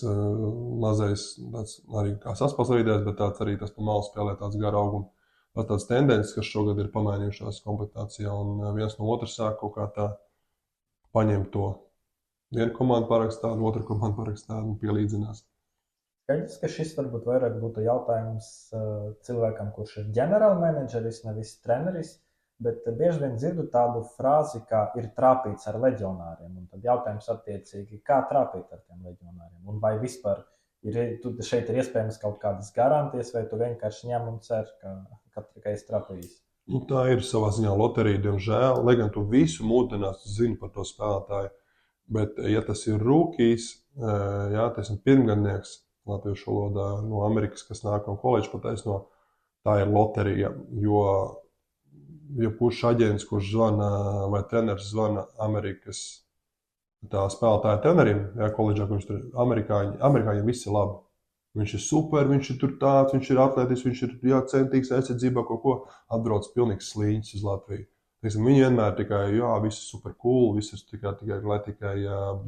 mazais, tāds arī kā saspēlētājs, bet tāds arī tas pa malu spēlē tāds gara auguma. Tāds tendences, kas šogad ir pamainījušās komplektācijā, un viens no otras sāk kaut kā tā paņemt to. Vienu komandu parakstā, otru komandu parakstā un pielīdzinās. Skaidrs, ka šis varbūt vairāk būtu jautājums cilvēkam, kurš ir ģenerālmenedžeris, nevis treneris. Bet bieži vien dzirdu tādu frāzi, kā ir trāpīts ar leģionāriem. Un tad jautājums attiecīgi, kā trāpīt ar tiem leģionāriem? Un vai vispār šeit ir iespējams kaut kādas garantijas, vai tu vienkārši ņem un cer, ka tikai esi trāpījis? Tā ir savā ziņā loterija, diemžēl. Lai gan tu visu mūdinās, tu zini par to spēlētāju. Bet, ja tas ir rūkijs, tas ir pirmgadnieks latviešu valodā no Amerikas, kas nāk no koledža pataisno, tā ir loterija, ja kurš aģents, kurš zvana vai treneris zvana Amerikas spēlētāja trenerim, koledžā, kurš tur amerikāņiem viss ir labi. Viņš ir super, viņš ir tur tāds, viņš ir atlētis, viņš ir centīgs aizsardzībā kaut ko, atbrauc pilnīgs slīņķis uz Latviju. Viņi vienmēr tikai, viss ir super cool, viss ir tikai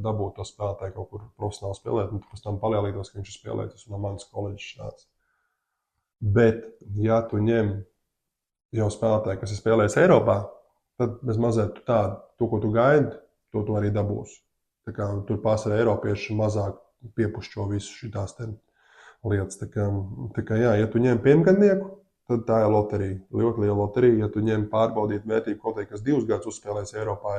dabūtu to spēlētāju kaut kur profesionāli spēlēt, un pēc tam palielītos, ka viņš ir spēlētis no manas koledžas šāds. Bet, ja tu ņem jau spēlētāji, kas ir spēlējis Eiropā, tad bez mazliet to, ko tu gaidi, to arī dabūsi. Tur pārsvarā eiropieši mazāk piepušķo visu šitās lietas. Ja tu ņem pirmgadnieku, tad tā ir loterija. Ļoti liela loterija. Ja tu ņem pārbaudīt vērtību kaut kas 2 gadus uzspēlējis Eiropā,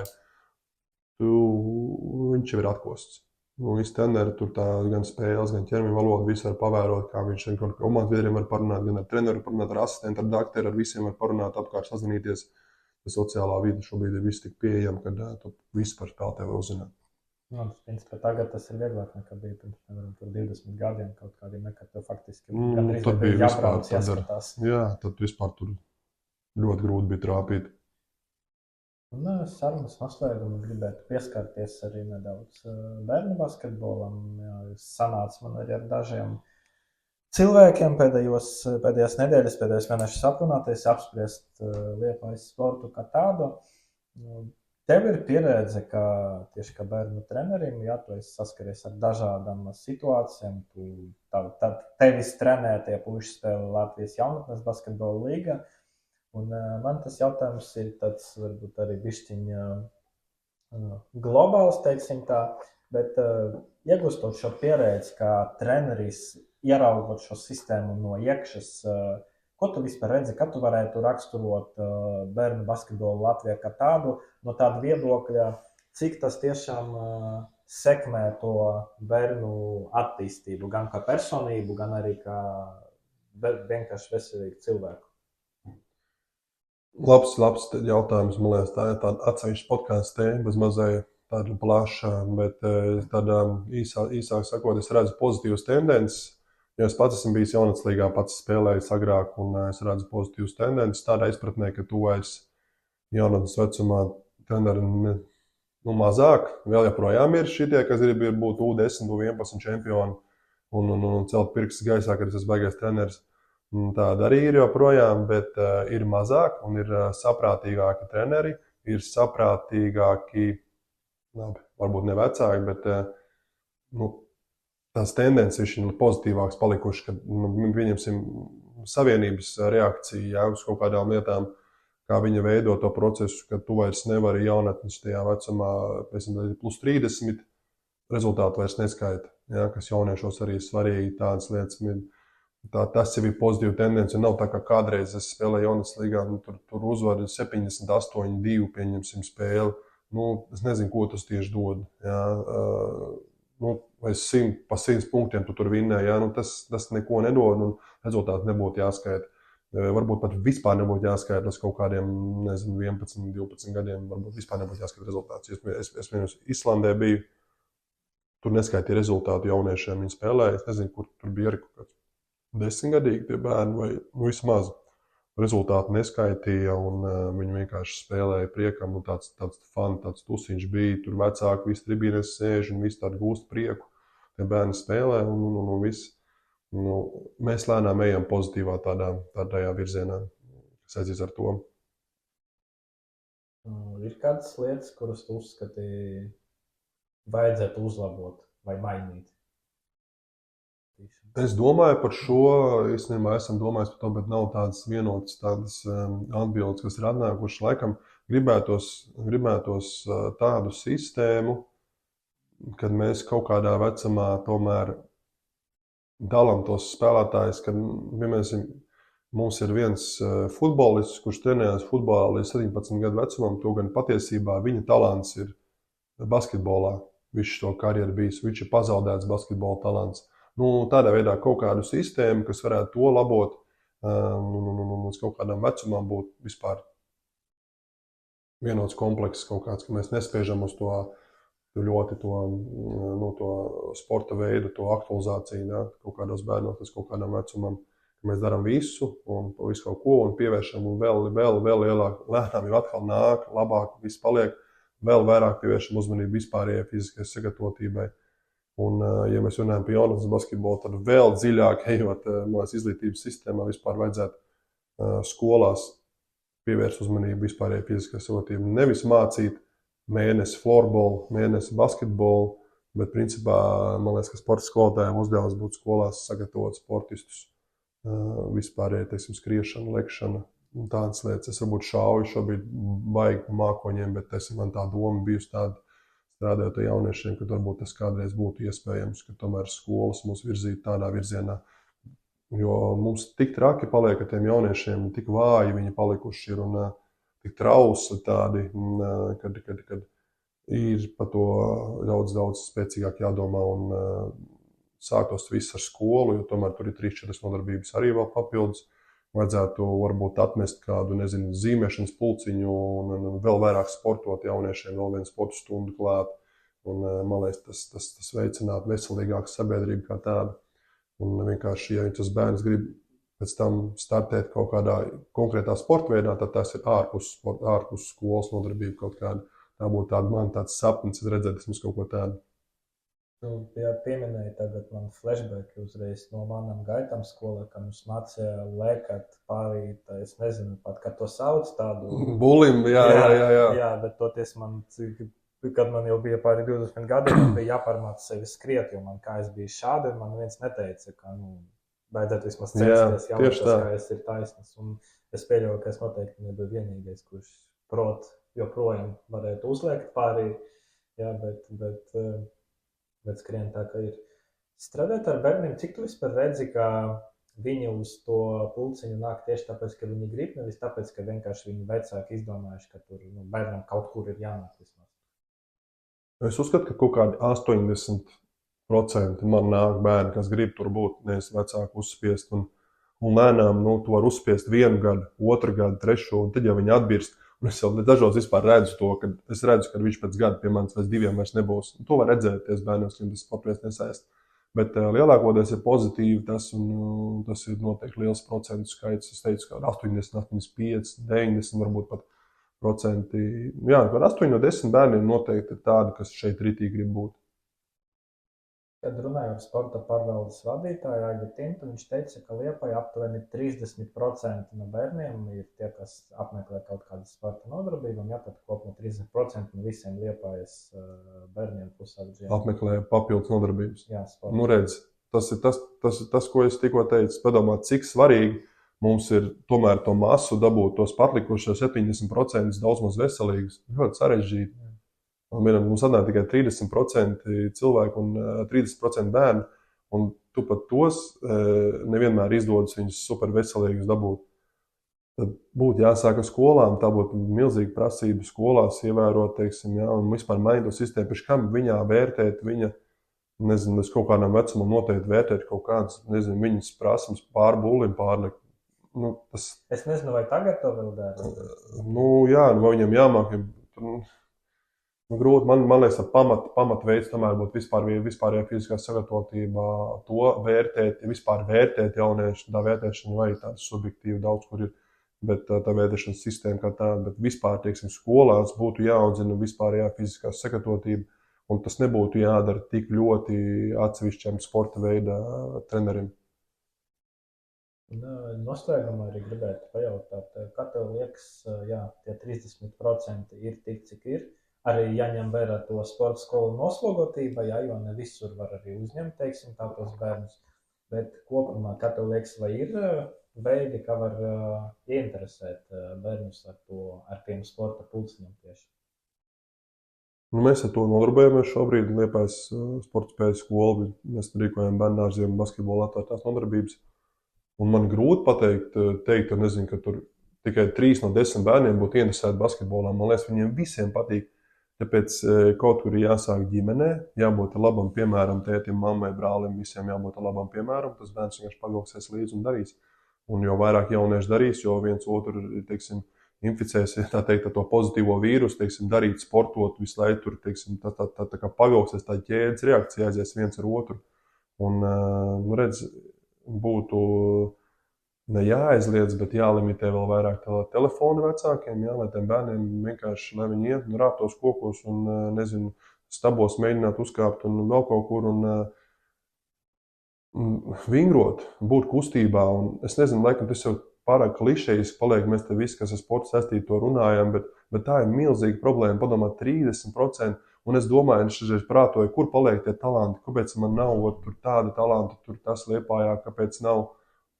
viņš jau ir atkosts. Visi treneri tur gan spēles, gan ķermeņa valoda, visu var pavērot, kā viņš ar komandas biedriem var parunāt, gan ar treneru parunāt, ar asistentu, ar dakteru, ar visiem var parunāt, apkārt sazvanīties. Sociālā vide šobrīd ir viss tik pieejama, ka tu visu par spēlētāju var uzzināt. Principā tagad tas ir vieglāk nekā bija pirms 20 gadiem kaut kādiem, nekad tev faktiski tad bija jābrauc, jāskatās. Jā, tad vispār tur ļoti grūti bija trāpīt. Sarunas noslēgumu gribētu pieskarties arī nedaudz bērnu basketbolam. Sanāca man arī ar dažiem cilvēkiem pēdējās nedēļas, pēdējos mēnešus aprunāties, apspriest Liepājas sportu kā tādu. Tev ir pieredze, ka tieši kā bērnu trenerim, tu esi saskaries ar dažādām situācijām. Tevis trenē tie puiši spēlē Latvijas jaunatnes basketbola līga. Un man tas jautājums ir tāds, varbūt arī bišķiņa globāls, teiksim tā, bet iegūstot šo pieredzi, kā treneris, ieraugot šo sistēmu no iekšas, ko tu vispār redzi, kā tu varētu raksturot bērnu basketbolu Latvijā kā tādu, no tāda viedokļa, cik tas tiešām sekmē to bērnu attīstību, gan kā personību, gan arī kā vienkārši veselīgu cilvēku? Labs jautājums, man liekas, tā ir tāda atsevišķa podkāstu tēma, bez mazai tāda plaša, bet tādā īsāk sakot, es redzu pozitīvas tendences, jo es pats esmu bijis jaunatnes līgā, pats spēlējis agrāk, un es redzu pozitīvas tendences tādā izpratnē, ka tu vairs jaunatnes vecumā treneri mazāk, vēl joprojām ir šitie, kas grib būt U10, U11 čempioni un celt pirkstus gaisā, kad es esmu baigais treneris. Tāda arī ir joprojām, bet ir mazāk un ir saprātīgāki treneri, ir saprātīgāki, varbūt ne vecāki, bet tās tendences ir pozitīvākas palikušas, kad viņiem savienības reakcija, jā, uz kaut kādām lietām, kā viņa veido to procesu, ka tu vairs nevari jaunatnes tajā vecumā, pēc tam plus 30, rezultātu vairs neskaita, jā, kas jauniešos arī svarīgi tādas lietas. Tas jau ir pozitīva tendence. Nav tā, kā kādreiz es spēlēju jaunas līgā, tur uzvar 78-2, pieņemsim spēli. Es nezinu, ko tas tieši dod. Jā. Vai 100 punktiem tu tur vinnēji, jā. Tas neko nedod un rezultāti nebūtu jāskaita. Varbūt pat vispār nebūtu jāskaita līdz kaut kādiem, 11, 12 gadiem. Varbūt vispār nebūtu jāskaita rezultāts. Es vienos Islandē biju, tur neskaitīja rezultātu jauniešiem. Viņi spēlēja, es nezinu, kur tur bija arī kaut kāds 10-gadīgi tie bērni, vai vismaz rezultātu neskaitīja, un viņi vienkārši spēlēja priekam, un tāds fani, tāds tusiņš bija, tur vecāki, visi tribīnes sēž, un visi tādi gūst prieku, tie bērni spēlē, un viss. Mēs lēnām ejam pozitīvā tādajā virzienā, kas aizies ar to. Ir kādas lietas, kuras tu uzskati vajadzētu uzlabot vai mainīt? Es domāju par šo, īstenībā esam domājis par to, bet nav tādas vienotas atbildes, kas ir atnākušas. Laikam gribētos tādu sistēmu, kad mēs kaut kādā vecumā tomēr dalām tos spēlētājus, kad, piemēram, mums ir viens futbolists, kurš trenējās futbolā līdz 17 gadu vecumam, to gan patiesībā viņa talants ir basketbolā. Viņš to karjeru bijis, viņš ir pazaudēts basketbola talants. Tādā veidā kaut kādu sistēmu, kas varētu to labot, uz kaut kādām vecumām būtu vispār vienots komplekss kaut kāds, ka mēs nespiežam uz to ļoti to sporta veidu, to aktualizāciju, ja, kaut kādos bērnos, līdz kaut kādām vecumam, ka mēs darām visu un visu kaut ko un pievēršam un vēl lielāk, lēnām jau atkal nāk, labāk viss paliek, vēl vairāk pievēršam uzmanību vispārējai fiziskajai sagatavotībai. Un, ja mēs runājam par jaunatnes basketbolu, tad vēl dziļāk ejot izglītības sistēmā, vispār vajadzētu skolās pievērst uzmanību vispārējai fiziskajai sagatavotībai. Nevis mācīt mēnesi florbolu, mēnesi basketbolu, bet principā, man liekas, ka sporta skolotājiem uzdevums būtu skolās sagatavot sportistus vispārējai, teiksim, skriešana, lekšana un tādas lietas. Es varbūt šauju šobrīd baigi mākoņiem, bet man tā doma bijusi tāda, strādājot ar jauniešiem, ka varbūt tas kādreiz būtu iespējams, ka tomēr skolas mūs virzītu tādā virzienā. Jo mums tik traki paliek ar tiem jauniešiem, tik vāji viņi palikuši ir un tik trausli tādi, kad ir par to daudz spēcīgāk jādomā un sāktos viss ar skolu, jo tomēr tur ir 3-4 nodarbības arī vēl papildus. Vajadzētu varbūt atmest kādu, zīmēšanas pulciņu un vēl vairāk sportot jauniešiem, vēl vienu sporta stundu klāt. Un, man liekas, tas veicinātu veselīgāku sabiedrību kā tādu. Un vienkārši, ja tas bērns grib pēc tam startēt kaut kādā konkrētā sporta veidā, tad tas ir ārpus skolas nodarbība kaut kāda. Tā būtu tāds sapnis, redzēt kaut ko tādu. Ja pieminēji tagad man flashback uzreiz no manām gaitām skolā, ka mums mācīja lēkāt pārī, es nezinu pat, kā to sauc tādu... Bulim, jā. Jā, bet toties kad man jau bija pārī 20 gadi, man bija jāpārmāca sevi skriet, jo man kājas bija šādi, un man viens neteica, ka, vajadzētu vismaz censties jautāt, kājas ir taisnas. Un es pieļauju, ka es noteikti nebiju vienīgais, kurš joprojām varētu uzliekt pārī, jā, bet skrien tā, ka ir. Strādāt ar bērniem, cik tu vispār redzi, ka viņi uz to pulciņu nāk tieši tāpēc, ka viņi grib, nevis tāpēc, ka vienkārši viņi vecāki izdomājuši, ka tur bērnam kaut kur ir jānāk vismaz? Es uzskatu, ka kaut kādi 80% man nāk bērni, kas grib tur būt, nevis vecāku uzspiest. Un lēnām, tu vari uzspiest 1 gadu, 2 gadu, 3, un tad, ja viņi atbirst, un es jau dažos vispār redzu to, ka es redzu, ka viņš pēc gada pie manis pēc 2 vairs nebūs. Un to var redzēties bērnos, ka tas patreiz nesaist. Bet lielākoties ir pozitīvi tas, un tas ir noteikti liels procentu skaits. Es teicu, ka 80, 85, 90 varbūt pat procenti. Jā, 8 no 10 bērniem noteikti ir tādi, kas šeit ritīgi grib būt. Kad runāju ar sporta pārvaldes vadītāju Aigu Tintu, viņš teica, ka Liepājā aptuveni 30% no bērniem ir tie, kas apmeklē kaut kādu sporta nodarbību, un jātad kopumā 30% no visiem Liepājas bērniem pusauģiem. Apmeklē papildus nodarbības. Jā, sporta. Redz, tas ir tas, ko es tikko teicu. Padomāt, cik svarīgi mums ir tomēr to masu dabūt tos patlikušos 70% daudz maz veselīgus. Ļoti sarežģīti. Mums atnāk tikai 30% cilvēku un 30% bērnu, un tu pat tos nevienmēr izdodas viņus super veselīgus dabūt. Tad būtu jāsāk ar skolām, tā būtu milzīga prasība skolās ievērot, teiksim, jā, un vispār mainīt to sistēmu, pēc kam viņā vērtēt viņa, nezinu, uz kaut kādām vecumam noteikti vērtēt kaut kādas, nezinu, viņas prasmes pārbūlim pārlikt. Es nezinu, vai tagad to vēl dara. Jā, vai viņam jāmāk, grūti. Man liekas, pamatveids tomēr būtu vispārējā fiziskā sagatavotība, to vērtēt, ja vispār vērtēt jauniešu, tā vērtēšana vai tāda subjektīva daudz kur ir. Bet tā vērtēšanas sistēma kā tāda, bet vispār, teiksim, skolās būtu jāaudzina vispārējā fiziskā sagatavotība, un tas nebūtu jādara tik ļoti atsevišķiem sporta veida treneriem. Noslēgumā arī gribētu pajautāt, kā tev liekas, jā, tie 30% ir tik, cik ir. Arī jāņem vērā to sporta skolu noslogotība, jā, jo ne visur var arī uzņemt, teiksim, tā tos bērnus. Bet kopumā, kā tev liekas, vai ir veidi, kā var ieinteresēt bērnus ar tiem sporta pulciņiem tieši? Mēs ar to nodarbojamies šobrīd. Liepājas sporta spēļu skola. Mēs rīkojam bērnārziem basketbola atvērtās nodarbības. Un man grūti teikt, jo nezinu, ka tur tikai 3 no 10 bērniem būtu interesēti basketbolā. Man liekas, viņiem visiem patīk. Tāpēc kaut kur ir jāsāk ģimenē, jābūt labam piemēram tētim, mammai, brālim, visiem jābūt labam piemēram. Tas bērns vienkārši pavilksies līdzi un darīs. Un jo vairāk jaunieši darīs, jo viens otru, teiksim, inficēs, tā teikt, ar to pozitīvo vīrusu, teiksim, darīt, sportot, visu laiku tur, teiksim, tā kā pavilksies tā ķēdes reakcija, aizies viens ar otru. Un, redz, būtu ne jāaizliedz, bet jālimitē vēl vairāk telefoni vecākiem, jā, lai tiem bērniem vienkārši, lai viņi iet un rāptos kokos un, nezinu, stabos mēģināt uzkāpt un vēl kaut kur un vingrot, būt kustībā. Un es nezinu, laikam tas jau pārāk klišejiski paliek, mēs te visi, kas ar sportu saistīti, to runājam, bet tā ir milzīga problēma, padomā 30%, un es domāju, es prātoju, kur paliek tie talanti, kāpēc man nav tur tāda talanta, tur tas Liepājā, kāpēc nav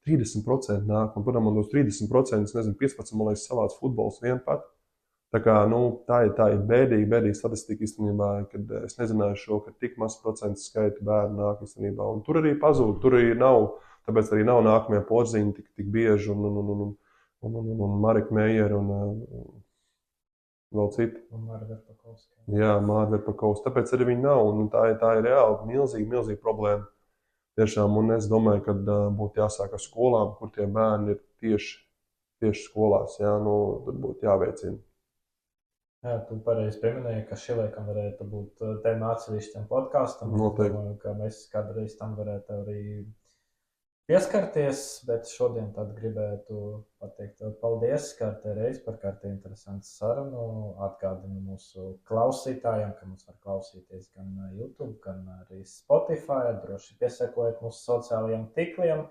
30% nāk, un, protams, man tos 30%, es nezinu, 15, man liekas, savāds futbols vien pat. Tā kā, tā ir bēdīga statistika īstenībā, kad es nezināju šo, ka tik maz procentu skaita bērnu nāk īstenībā, un tur arī pazūd, tur arī nav, tāpēc arī nav nākamie porziņi tik bieži, un Marika Meijera, un vēl citi. Un Māra Verpakovska. Jā, Māra Verpakovska, tāpēc arī viņi nav, un tā ir reāli milzīga problēma. Tiešām, un es domāju, ka būtu jāsāk ar skolām, kur tie bērni ir tieši skolās, jā, tur būtu jāveicina. Jā, tu pareizi pieminēji, ka šī laikam varētu būt tēma atsevišķam podkastam. Noteikti. Domāju, ka mēs kādreiz tam varētu arī pieskarties, bet šodien tad gribētu pateikt tev paldies kārtē reiz par kārtē interesantu sarunu. Atgādinu mūsu klausītājiem, ka mums var klausīties gan YouTube, gan arī Spotify. Droši piesekojiet mūsu sociālajiem tīkliem.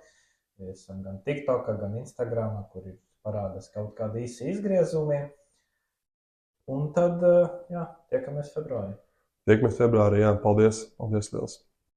Esam gan TikTokā, gan Instagramā, kur ir parādās kaut kādi īsi izgriezumi. Un tad, jā, tiekamies februārī. Tiekamies februārī, jā. Paldies liels.